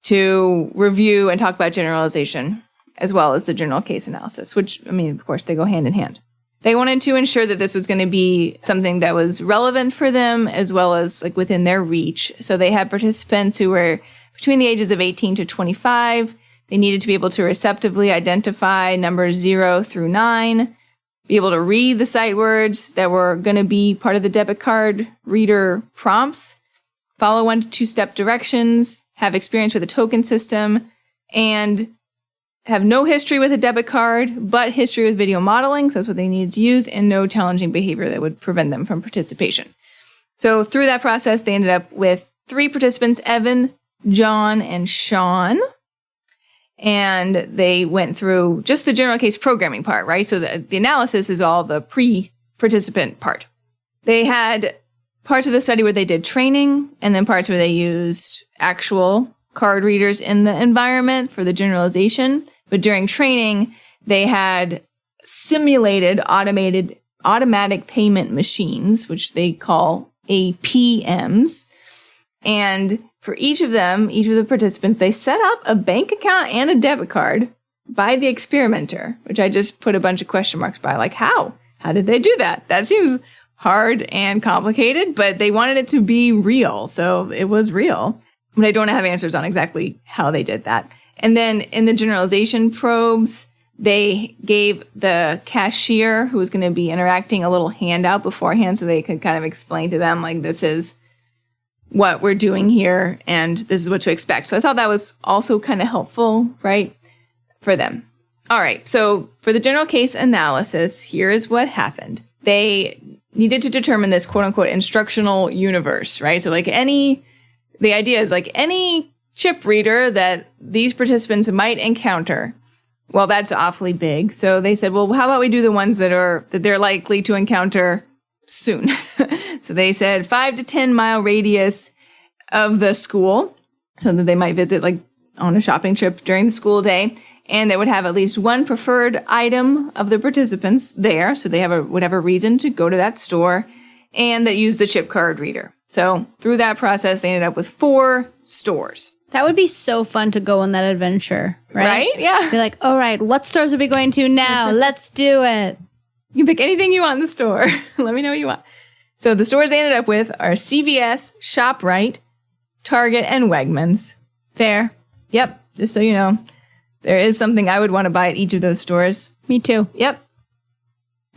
to review and talk about generalization as well as the general case analysis, which, I mean, of course, they go hand in hand. They wanted to ensure that this was going to be something that was relevant for them as well as like within their reach. So they had participants who were between the ages of 18 to 25. They needed to be able to receptively identify numbers 0 through 9, be able to read the sight words that were going to be part of the debit card reader prompts, follow 1 to 2-step directions, have experience with a token system, and have no history with a debit card, but history with video modeling, so that's what they needed to use, and no challenging behavior that would prevent them from participation. So through that process, they ended up with 3 participants, Evan, John, and Sean. And they went through just the general case programming part, right? So the analysis is all the pre-participant part. They had parts of the study where they did training, and then parts where they used actual card readers in the environment for the generalization. But during training, they had simulated automatic payment machines, which they call APMs. And for each of the participants, they set up a bank account and a debit card by the experimenter, which I just put a bunch of question marks by, like, how? How did they do that? That seems hard and complicated, but they wanted it to be real, so it was real. But I don't have answers on exactly how they did that. And then in the generalization probes, they gave the cashier who was going to be interacting a little handout beforehand so they could kind of explain to them, like, this is what we're doing here, and this is what to expect. So I thought that was also kind of helpful, right, for them. All right, so for the general case analysis, here is what happened. They needed to determine this quote-unquote instructional universe, right? So like the idea is like any chip reader that these participants might encounter. Well, that's awfully big. So they said, well, how about we do the ones that they're likely to encounter soon. So they said 5 to 10 mile radius of the school so that they might visit like on a shopping trip during the school day. And they would have at least one preferred item of the participants there. So they would have a reason to go to that store, and that use the chip card reader. So through that process, they ended up with 4 stores. That would be so fun to go on that adventure, right? Yeah. Be like, all right, what stores are we going to now? Let's do it. You can pick anything you want in the store. Let me know what you want. So the stores they ended up with are CVS, ShopRite, Target, and Wegmans. Fair. Yep. Just so you know, there is something I would want to buy at each of those stores. Me too. Yep.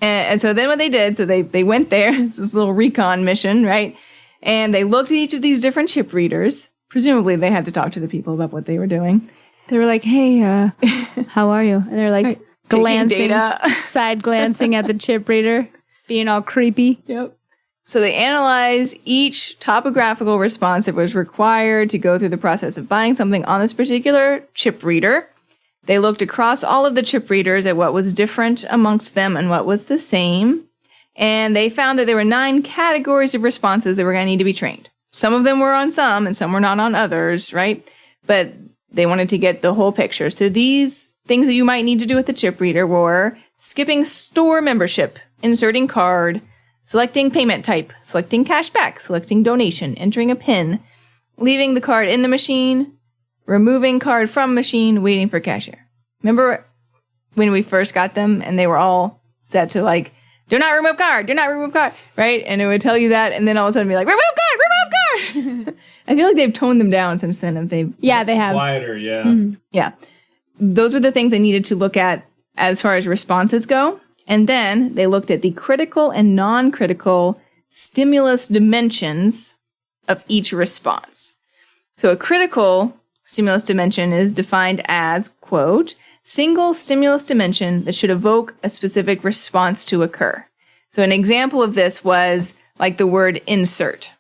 And so then what they did, so they went there, it's this little recon mission, right? And they looked at each of these different chip readers. Presumably they had to talk to the people about what they were doing. They were like, hey, how are you? And they're like glancing, side glancing at the chip reader, being all creepy. Yep. So they analyzed each topographical response that was required to go through the process of buying something on this particular chip reader. They looked across all of the chip readers at what was different amongst them and what was the same. And they found that there were 9 categories of responses that were going to need to be trained. Some of them were on some and some were not on others, right? But they wanted to get the whole picture. So these things that you might need to do with the chip reader were skipping store membership, inserting card, selecting payment type, selecting cashback, selecting donation, entering a PIN, leaving the card in the machine, removing card from machine, waiting for cashier. Remember when we first got them and they were all set to like, do not remove card, right? And it would tell you that and then all of a sudden be like, remove card! I feel like they've toned them down since then. They have. Quieter, yeah. Mm-hmm. Yeah. Those were the things they needed to look at as far as responses go. And then they looked at the critical and non-critical stimulus dimensions of each response. So a critical stimulus dimension is defined as, quote, single stimulus dimension that should evoke a specific response to occur. So an example of this was like the word insert.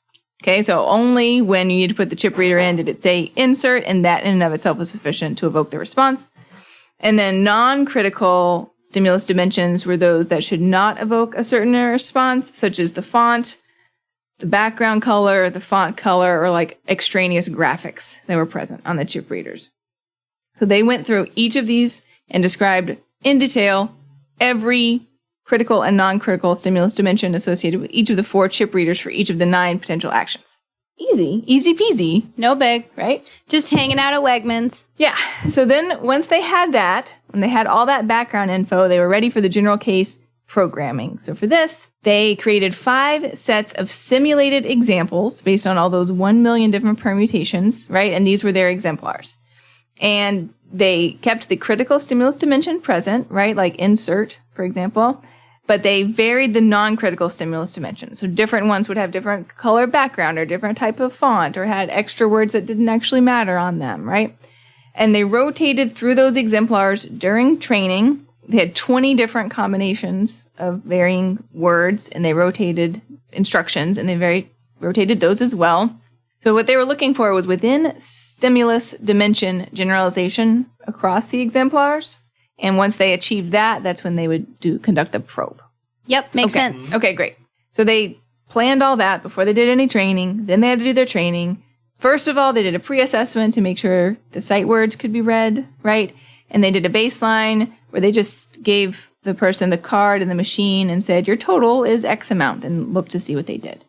Okay, so only when you need to put the chip reader in did it say insert, and that in and of itself was sufficient to evoke the response. And then non-critical stimulus dimensions were those that should not evoke a certain response, such as the font, the background color, the font color, or like extraneous graphics that were present on the chip readers. So they went through each of these and described in detail every critical and non-critical stimulus dimension associated with each of the 4 chip readers for each of the 9 potential actions. Easy peasy. No big. Right? Just hanging out at Wegmans. Yeah. So then once they had that, when they had all that background info, they were ready for the general case programming. So for this, they created 5 sets of simulated examples based on all those 1 million different permutations, right? And these were their exemplars. And they kept the critical stimulus dimension present, right? Like insert, for example. But they varied the non-critical stimulus dimension. So different ones would have different color background or different type of font or had extra words that didn't actually matter on them, right? And they rotated through those exemplars during training. They had 20 different combinations of varying words, and they rotated instructions, and they rotated those as well. So what they were looking for was within stimulus dimension generalization across the exemplars. And once they achieved that, that's when they would conduct the probe. Yep, makes sense. Okay, great. So they planned all that before they did any training. Then they had to do their training. First of all, they did a pre-assessment to make sure the sight words could be read, right? And they did a baseline where they just gave the person the card and the machine and said, your total is X amount, and looked to see what they did.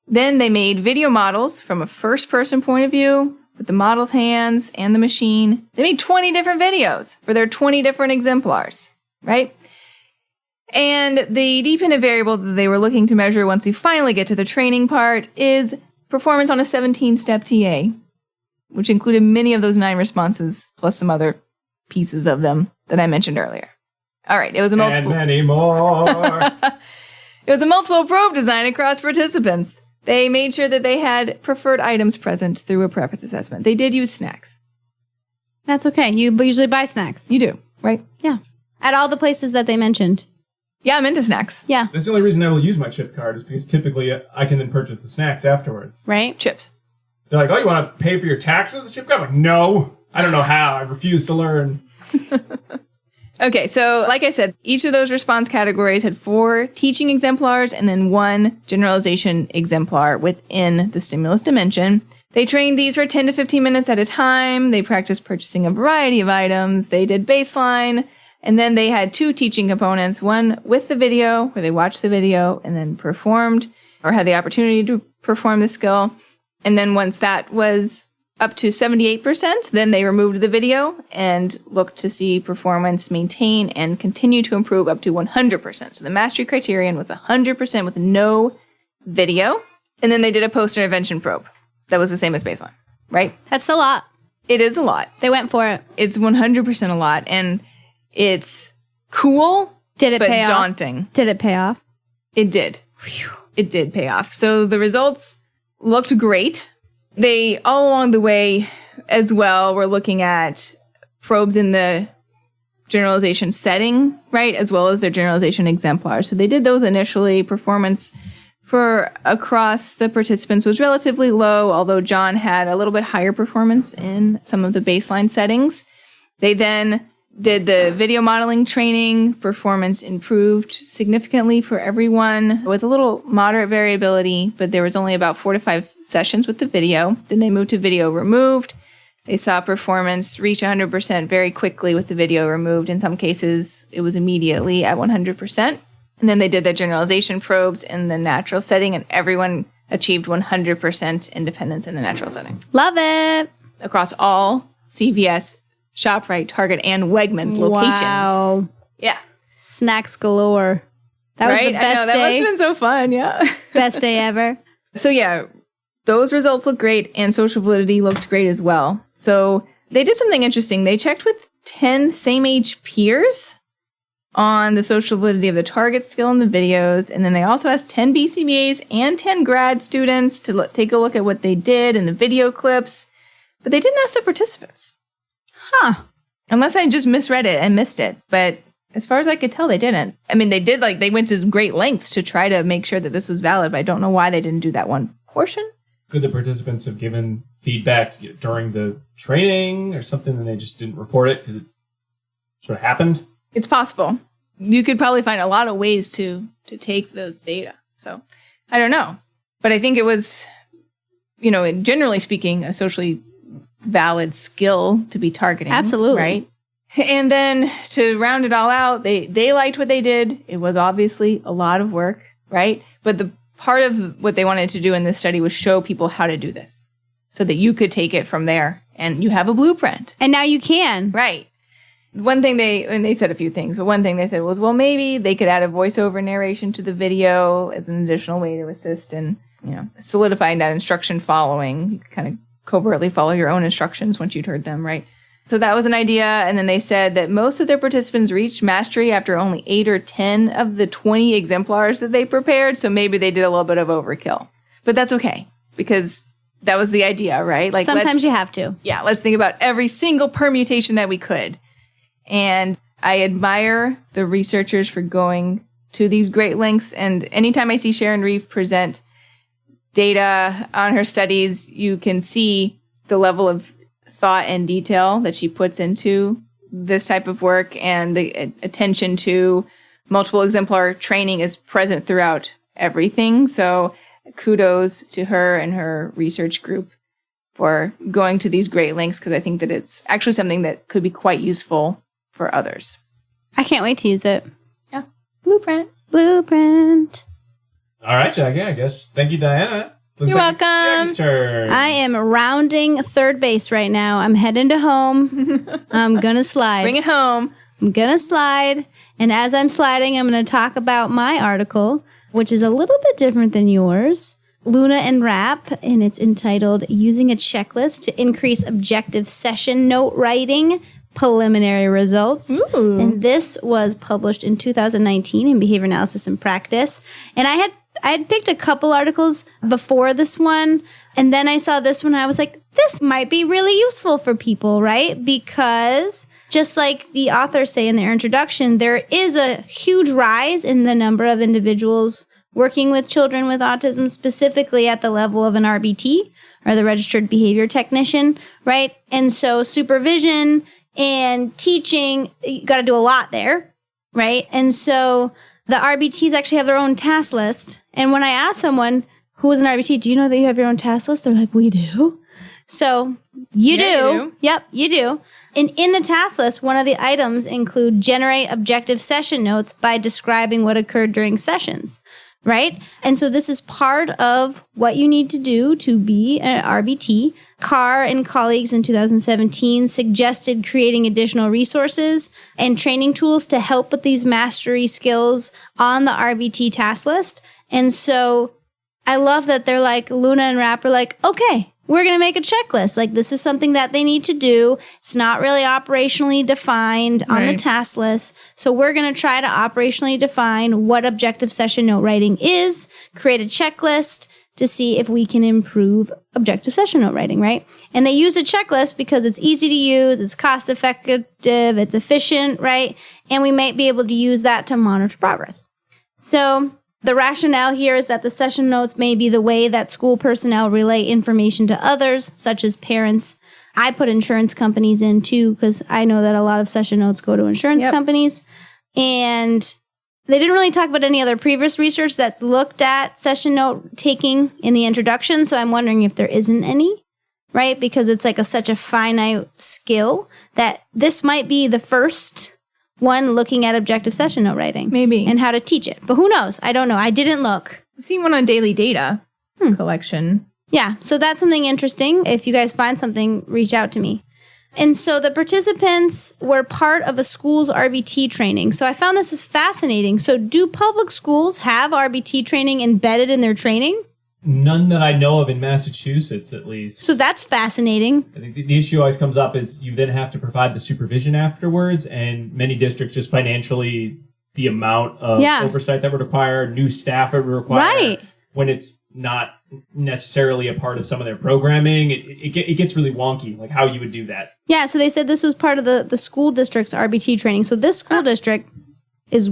Then they made video models from a first-person point of view with the model's hands and the machine. They made 20 different videos for their 20 different exemplars, right? And the dependent variable that they were looking to measure once we finally get to the training part is performance on a 17-step TA, which included many of those 9 responses, plus some other pieces of them that I mentioned earlier. All right, it was a multiple... And many more. It was a multiple probe design across participants. They made sure that they had preferred items present through a preference assessment. They did use snacks. That's okay. You usually buy snacks. You do, right? Yeah. At all the places that they mentioned. Yeah, I'm into snacks. Yeah. That's the only reason I will use my chip card is because typically I can then purchase the snacks afterwards. Right? Chips. They're like, oh, you want to pay for your taxes with the chip card? I'm like, no. I don't know how. I refuse to learn. Okay, so like I said, each of those response categories had 4 teaching exemplars and then 1 generalization exemplar within the stimulus dimension. They trained these for 10 to 15 minutes at a time. They practiced purchasing a variety of items. They did baseline. And then they had 2 teaching components, one with the video, where they watched the video and then performed or had the opportunity to perform the skill. And then once that was up to 78%, then they removed the video and looked to see performance maintain and continue to improve up to 100%. So the mastery criterion was 100% with no video. And then they did a post-intervention probe. That was the same as baseline, right? That's a lot. It is a lot. They went for it. It's 100% a lot. And it's cool, Did it but pay off? daunting. Did it pay off? It did. Phew. It did pay off. So the results looked great. They, all along the way as well, were looking at probes in the generalization setting, right, as well as their generalization exemplars. So they did those initially. Performance for across the participants was relatively low, although John had a little bit higher performance in some of the baseline settings. They then did the video modeling training. Performance improved significantly for everyone with a little moderate variability, but there was only about 4 to 5 sessions with the video. Then they moved to video removed. They saw performance reach 100% very quickly with the video removed. In some cases, it was immediately at 100%. And then they did their generalization probes in the natural setting, and everyone achieved 100% independence in the natural setting. Love it. Across all CVS, ShopRite, Target, and Wegmans locations. Wow. Yeah. Snacks galore. That was right? the best I know, that day. must have been so fun, yeah. Best day ever. So yeah, those results look great, and social validity looked great as well. So they did something interesting. They checked with 10 same-age peers on the social validity of the target skill in the videos, and then they also asked 10 BCBAs and 10 grad students to take a look at what they did in the video clips, but they didn't ask the participants. Huh. Unless I just misread it and missed it, but as far as I could tell, they didn't. I mean, they did, they went to great lengths to try to make sure that this was valid, but I don't know why they didn't do that one portion. Could the participants have given feedback during the training or something and they just didn't report it because it sort of happened? It's possible. You could probably find a lot of ways to take those data. So I don't know. But I think it was, generally speaking, a socially valid skill to be targeting. Absolutely. Right? And then to round it all out, they liked what they did. It was obviously a lot of work, right? But the part of what they wanted to do in this study was show people how to do this so that you could take it from there and you have a blueprint. And now you can. Right. One thing they said a few things, but one thing they said was, well, maybe they could add a voiceover narration to the video as an additional way to assist in, solidifying that instruction following. You could kind of covertly follow your own instructions once you'd heard them, right? So that was an idea. And then they said that most of their participants reached mastery after only 8 or 10 of the 20 exemplars that they prepared. So maybe they did a little bit of overkill, but that's okay because that was the idea, right? Sometimes you have to. Yeah. Let's think about every single permutation that we could. And I admire the researchers for going to these great lengths. And anytime I see Sharon Reeve present data on her studies, you can see the level of thought and detail that she puts into this type of work, and the attention to multiple exemplar training is present throughout everything. So kudos to her and her research group for going to these great lengths, because I think that it's actually something that could be quite useful for others. I can't wait to use it. Yeah. Blueprint. All right, Jackie, I guess. Thank you, Diana. Looks You're like it's welcome. Jackie's turn. I am rounding third base right now. I'm heading to home. I'm going to slide. Bring it home. I'm going to slide. And as I'm sliding, I'm going to talk about my article, which is a little bit different than yours. Luna and Rapp, and it's entitled Using a Checklist to Increase Objective Session Note Writing Preliminary Results. Ooh. And this was published in 2019 in Behavior Analysis and Practice. And I had picked a couple articles before this one, and then I saw this one. I was like, this might be really useful for people, right? Because just like the authors say in their introduction, there is a huge rise in the number of individuals working with children with autism, specifically at the level of an RBT, or the Registered Behavior Technician, right? And so supervision and teaching, you got to do a lot there, right? And so the RBTs actually have their own task list. And when I ask someone who is an RBT, do you know that you have your own task list? They're like, we do. So you do. Yep, you do. And in the task list, one of the items include generate objective session notes by describing what occurred during sessions. right? And so this is part of what you need to do to be an RBT. Carr and colleagues in 2017 suggested creating additional resources and training tools to help with these mastery skills on the RBT task list. And so I love that they're like, Luna and Rapp are like, okay, we're going to make a checklist. Like, this is something that they need to do. It's not really operationally defined on the task list. So we're going to try to operationally define what objective session note writing is, create a checklist to see if we can improve objective session note writing, right? And they use a checklist because it's easy to use, it's cost effective, it's efficient, right? And we might be able to use that to monitor progress. So the rationale here is that the session notes may be the way that school personnel relay information to others, such as parents. I put insurance companies in too, because I know that a lot of session notes go to insurance companies. And they didn't really talk about any other previous research that's looked at session note taking in the introduction. So I'm wondering if there isn't any, right? Because it's like such a finite skill that this might be the first one looking at objective session note writing. Maybe. And how to teach it. But who knows? I don't know. I didn't look. I've seen one on daily data collection. Yeah. So that's something interesting. If you guys find something, reach out to me. And so the participants were part of a school's RBT training. So I found this is fascinating. So do public schools have RBT training embedded in their training? None that I know of in Massachusetts, at least. So that's fascinating. I think the issue always comes up is you then have to provide the supervision afterwards, and many districts just financially, the amount of oversight that would require, new staff it would require, when it's not necessarily a part of some of their programming, it gets really wonky, like how you would do that. Yeah, so they said this was part of the school district's RBT training. So this school district is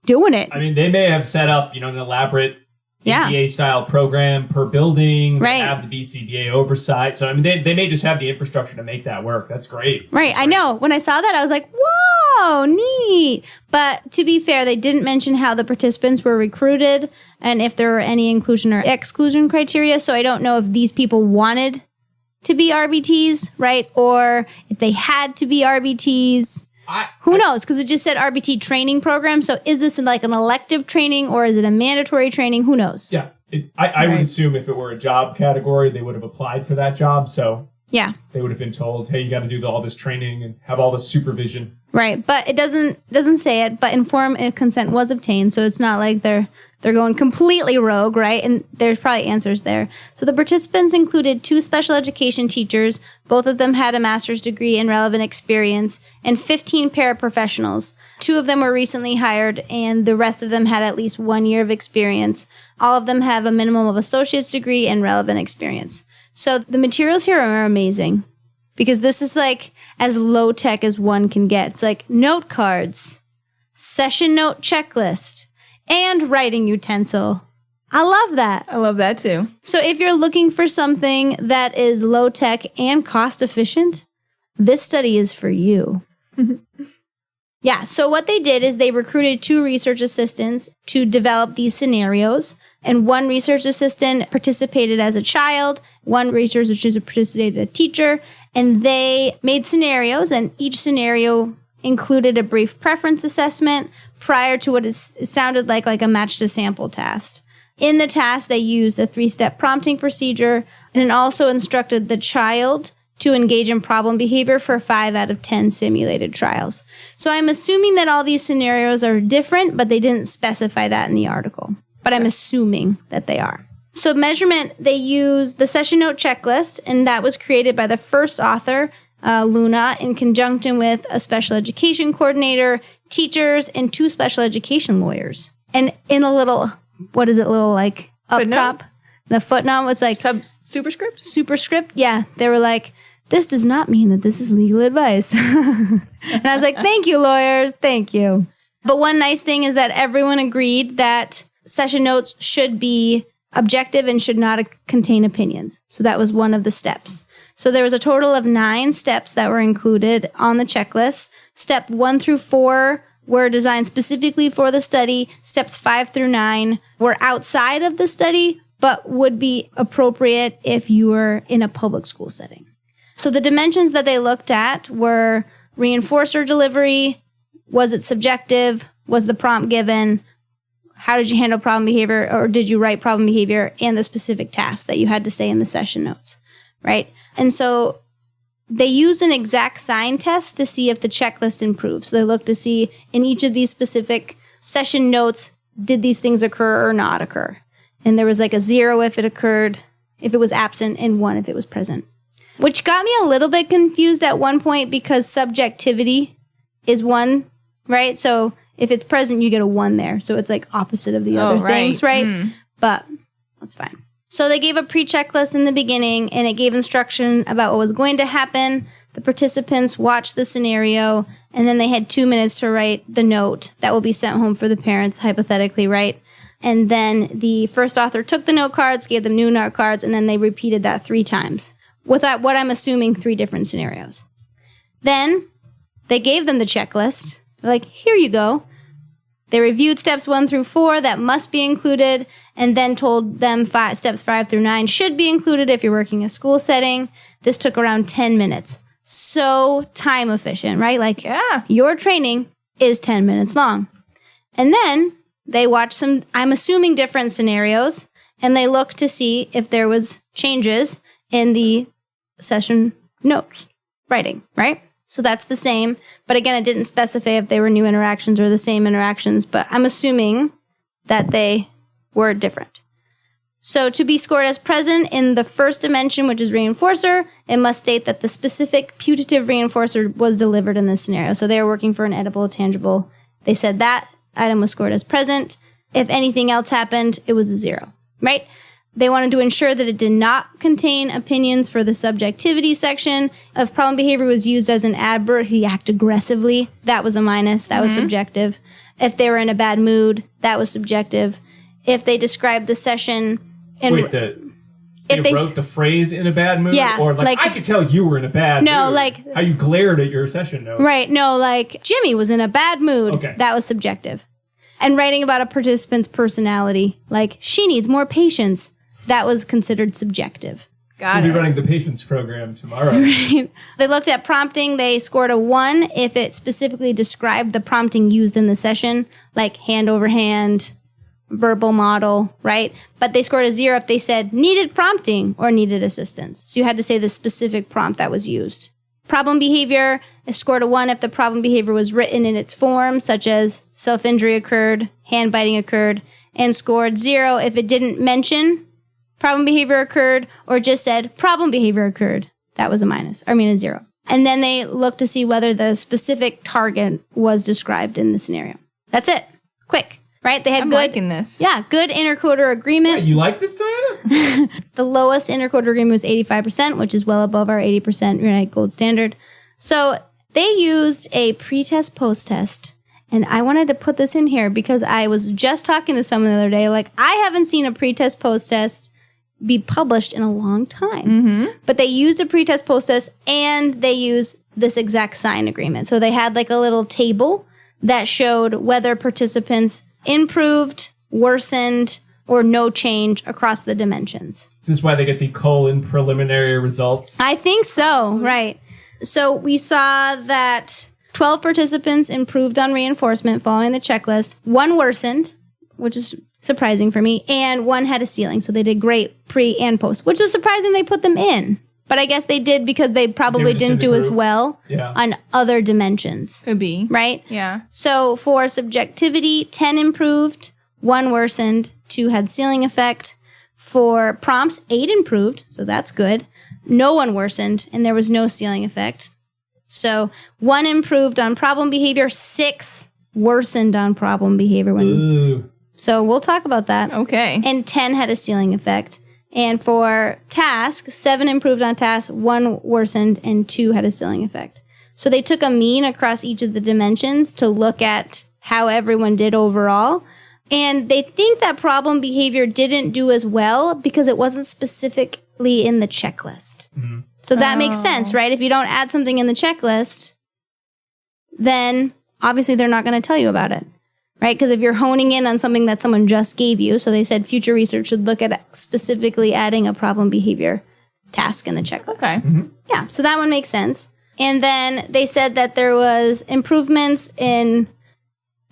doing it. I mean, they may have set up, an elaborate BA-style program per building, have the BCBA oversight. So, I mean, they may just have the infrastructure to make that work. That's great. Right, I know. When I saw that, I was like, whoa, neat. But to be fair, they didn't mention how the participants were recruited and if there were any inclusion or exclusion criteria. So I don't know if these people wanted to be RBTs, right? Or if they had to be RBTs. Who knows? Because it just said RBT training program. So is this like an elective training or is it a mandatory training? Who knows? Yeah. I would assume if it were a job category, they would have applied for that job. So they would have been told, hey, you got to do all this training and have all this supervision. Right. But it doesn't say it, but informed consent was obtained. So it's not like they're going completely rogue, right? And there's probably answers there. So the participants included 2 special education teachers. Both of them had a master's degree in relevant experience, and 15 paraprofessionals. 2 of them were recently hired, and the rest of them had at least 1 year of experience. All of them have a minimum of associate's degree and relevant experience. So the materials here are amazing, because this is like as low tech as one can get. It's like note cards, session note checklist, and writing utensil. I love that. I love that too. So if you're looking for something that is low tech and cost efficient, this study is for you. Yeah, so what they did is they recruited 2 research assistants to develop these scenarios. And 1 research assistant participated as a child, 1 research assistant participated as a teacher, and they made scenarios, and each scenario included a brief preference assessment prior to what it sounded like a match to sample task. In the task, they used a 3-step prompting procedure, and it also instructed the child to engage in problem behavior for 5 out of 10 simulated trials. So I'm assuming that all these scenarios are different, but they didn't specify that in the article. But I'm assuming that they are. So measurement, they used the session note checklist, and that was created by the first author, Luna, in conjunction with a special education coordinator, teachers, and 2 special education lawyers. And in a little, what is it, little like up footnote? top? The footnote was like... Superscript? Superscript, yeah. They were like, this does not mean that this is legal advice. And I was like, thank you, lawyers. Thank you. But one nice thing is that everyone agreed that session notes should be objective and should not contain opinions. So that was one of the steps. So there was a total of 9 steps that were included on the checklist. Step 1 through 4 were designed specifically for the study. Steps 5 through 9 were outside of the study, but would be appropriate if you were in a public school setting. So the dimensions that they looked at were reinforcer delivery. Was it subjective? Was the prompt given? how did you handle problem behavior, or did you write problem behavior, and the specific task that you had to say in the session notes, right? And so they used an exact sign test to see if the checklist improved. So they looked to see in each of these specific session notes, did these things occur or not occur? And there was like a 0 if it occurred, if it was absent, and 1 if it was present. Which got me a little bit confused at one point because subjectivity is 1, right? So if it's present, you get a 1 there. So it's like opposite of the other things, right? But that's fine. So they gave a pre-checklist in the beginning, and it gave instruction about what was going to happen. The participants watched the scenario, and then they had 2 minutes to write the note that will be sent home for the parents, hypothetically, right? And then the first author took the note cards, gave them new note cards, and then they repeated that 3 times. With that, what I'm assuming 3 different scenarios. Then they gave them the checklist. They're like, here you go. They reviewed steps 1 through 4 that must be included, and then told them steps 5 through 9 should be included if you're working a school setting. This took around 10 minutes. So time efficient, right? Like, your training is 10 minutes long. And then they watched some, I'm assuming, different scenarios, and they looked to see if there was changes in the session notes writing, right? So that's the same. But again, it didn't specify if they were new interactions or the same interactions, but I'm assuming that they were different. So to be scored as present in the first dimension, which is reinforcer, it must state that the specific putative reinforcer was delivered in this scenario. So they were working for an edible, tangible. They said that item was scored as present. If anything else happened, it was a 0, right? They wanted to ensure that it did not contain opinions for the subjectivity section. If problem behavior was used as an adverb, he acted aggressively, that was a minus, that was subjective. If they were in a bad mood, that was subjective. If they described the session and if they wrote the phrase in a bad mood, or like I could tell you were in a bad mood. No, like how you glared at your session note. Right, no, like Jimmy was in a bad mood. Okay. That was subjective. And writing about a participant's personality, like she needs more patience. That was considered subjective. We'll be running the patience program tomorrow. Right. They looked at prompting. They scored a 1 if it specifically described the prompting used in the session, like hand over hand, verbal model, right? But they scored a 0 if they said needed prompting or needed assistance. So you had to say the specific prompt that was used. Problem behavior scored a 1 if the problem behavior was written in its form, such as self-injury occurred, hand biting occurred, and scored 0 if it didn't mention problem behavior occurred, or just said problem behavior occurred. That was a 0. And then they looked to see whether the specific target was described in the scenario. That's it. Quick, right? They had I'm liking this. Yeah, good interquarter agreement. Wait, you like this, Diana? The lowest interquarter agreement was 85%, which is well above our 80% Unite Gold standard. So they used a pre-test, post-test. And I wanted to put this in here because I was just talking to someone the other day. Like, I haven't seen a pre-test, post-test be published in a long time. But they used a pre-test, post-test, and they used this exact sign agreement. So they had like a little table that showed whether participants improved, worsened, or no change across the dimensions. Is this why they get the colon preliminary results? I think so, right. So we saw that 12 participants improved on reinforcement following the checklist. 1 worsened, which is surprising for me, and 1 had a ceiling. So they did great pre and post, which was surprising they put them in. But I guess they did because they probably didn't do as well on other dimensions. Could be. Right? Yeah. So for subjectivity, 10 improved, 1 worsened, 2 had ceiling effect. For prompts, 8 improved, so that's good. No 1 worsened, and there was no ceiling effect. So 1 improved on problem behavior, 6 worsened on problem behavior. So we'll talk about that. Okay. And 10 had a ceiling effect. And for task, 7 improved on task, 1 worsened, and 2 had a ceiling effect. So they took a mean across each of the dimensions to look at how everyone did overall. And they think that problem behavior didn't do as well because it wasn't specifically in the checklist. So that makes sense, right? If you don't add something in the checklist, then obviously they're not going to tell you about it. Right? Because if you're honing in on something that someone just gave you, so they said future research should look at specifically adding a problem behavior task in the checklist. Okay. Yeah, so that one makes sense. And then they said that there was improvements in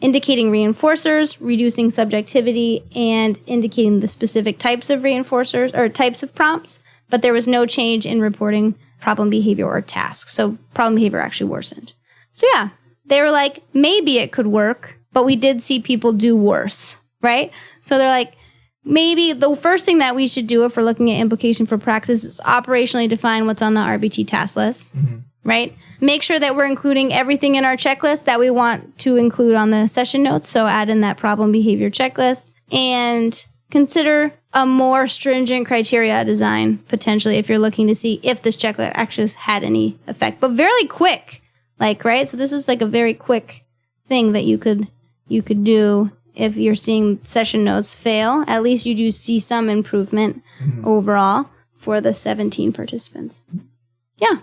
indicating reinforcers, reducing subjectivity, and indicating the specific types of reinforcers or types of prompts, but there was no change in reporting problem behavior or tasks. So problem behavior actually worsened. So yeah, they were like, maybe it could work, but we did see people do worse, right? So they're like, maybe the first thing that we should do if we're looking at implication for praxis is operationally define what's on the RBT task list, right? Make sure that we're including everything in our checklist that we want to include on the session notes. So add in that problem behavior checklist and consider a more stringent criteria design potentially if you're looking to see if this checklist actually had any effect, but very quick, like, right? So this is like a very quick thing that you could do if you're seeing session notes fail. At least you do see some improvement overall for the 17 participants. Yeah.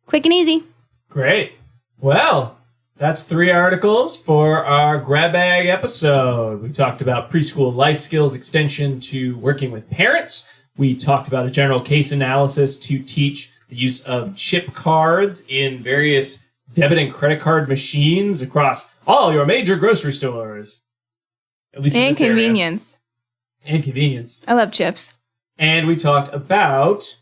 Quick and easy. Great. Well, that's 3 articles for our grab bag episode. We talked about preschool life skills extension to working with parents. We talked about a general case analysis to teach the use of chip cards in various debit and credit card machines across all your major grocery stores. At least in this area. Convenience. And convenience. I love chips. And we talked about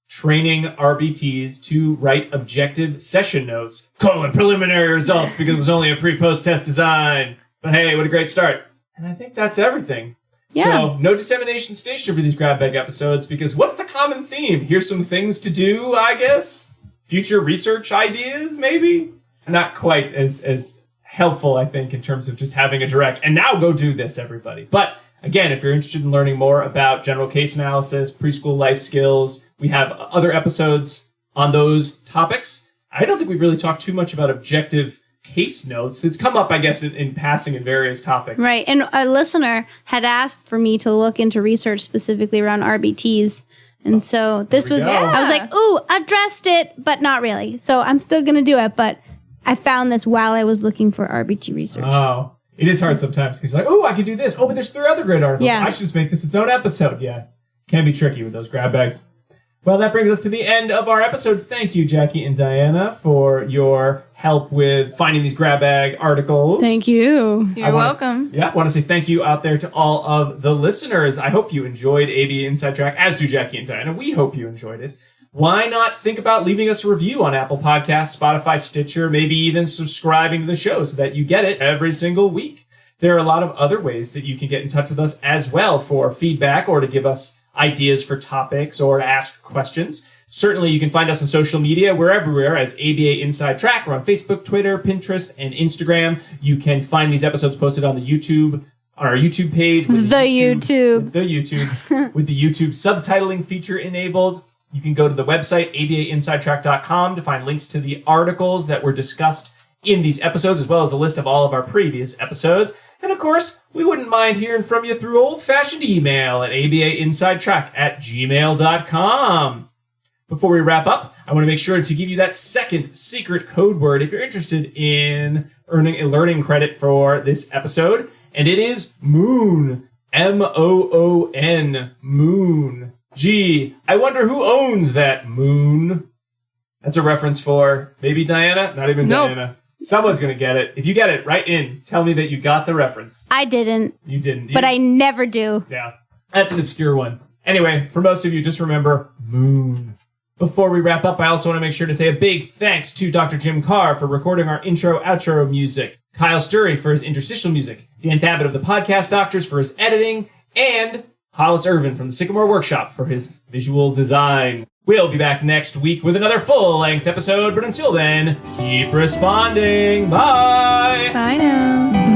training RBTs to write objective session notes, preliminary results, because it was only a pre-post test design. But hey, what a great start. And I think that's everything. Yeah. So no dissemination station for these grab bag episodes, because what's the common theme? Here's some things to do, I guess. Future research ideas, maybe? Not quite as helpful, I think, in terms of just having a direct, and now go do this, everybody. But again, if you're interested in learning more about general case analysis, preschool life skills, we have other episodes on those topics. I don't think we've really talked too much about objective case notes. It's come up, I guess, in passing in various topics. Right. And a listener had asked for me to look into research specifically around RBTs. And so this was, I was like, ooh, addressed it, but not really. So I'm still going to do it. But I found this while I was looking for RBT research. Oh, it is hard sometimes because you're like, oh, I can do this. Oh, but there's 3 other great articles. Yeah. I should just make this its own episode. Yeah. Can be tricky with those grab bags. Well, that brings us to the end of our episode. Thank you, Jackie and Diana, for your help with finding these grab bag articles. Thank you. You're welcome. I want to say thank you out there to all of the listeners. I hope you enjoyed ABA Inside Track, as do Jackie and Diana. We hope you enjoyed it. Why not think about leaving us a review on Apple Podcasts, Spotify, Stitcher, maybe even subscribing to the show so that you get it every single week. There are a lot of other ways that you can get in touch with us as well for feedback or to give us ideas for topics or to ask questions. Certainly, you can find us on social media. We're everywhere as ABA Inside Track. We're on Facebook, Twitter, Pinterest, and Instagram. You can find these episodes posted on the YouTube, on our YouTube page. With the YouTube subtitling feature enabled. You can go to the website, abainsidetrack.com, to find links to the articles that were discussed in these episodes, as well as a list of all of our previous episodes. And of course, we wouldn't mind hearing from you through old-fashioned email at abainsidetrack@gmail.com. Before we wrap up, I want to make sure to give you that second secret code word if you're interested in earning a learning credit for this episode. And it is MOON. M-O-O-N. MOON. Gee, I wonder who owns that moon. That's a reference for maybe Diana? Not even Diana. Someone's going to get it. If you get it, write in. Tell me that you got the reference. I didn't. You didn't. But I never do. Yeah. That's an obscure one. Anyway, for most of you, just remember moon. Before we wrap up, I also want to make sure to say a big thanks to Dr. Jim Carr for recording our intro-outro music, Kyle Sturry for his interstitial music, Dan Babbitt of the Podcast Doctors for his editing, and Hollis Irvin from the Sycamore Workshop for his visual design. We'll be back next week with another full-length episode, but until then, keep responding. Bye! Bye now.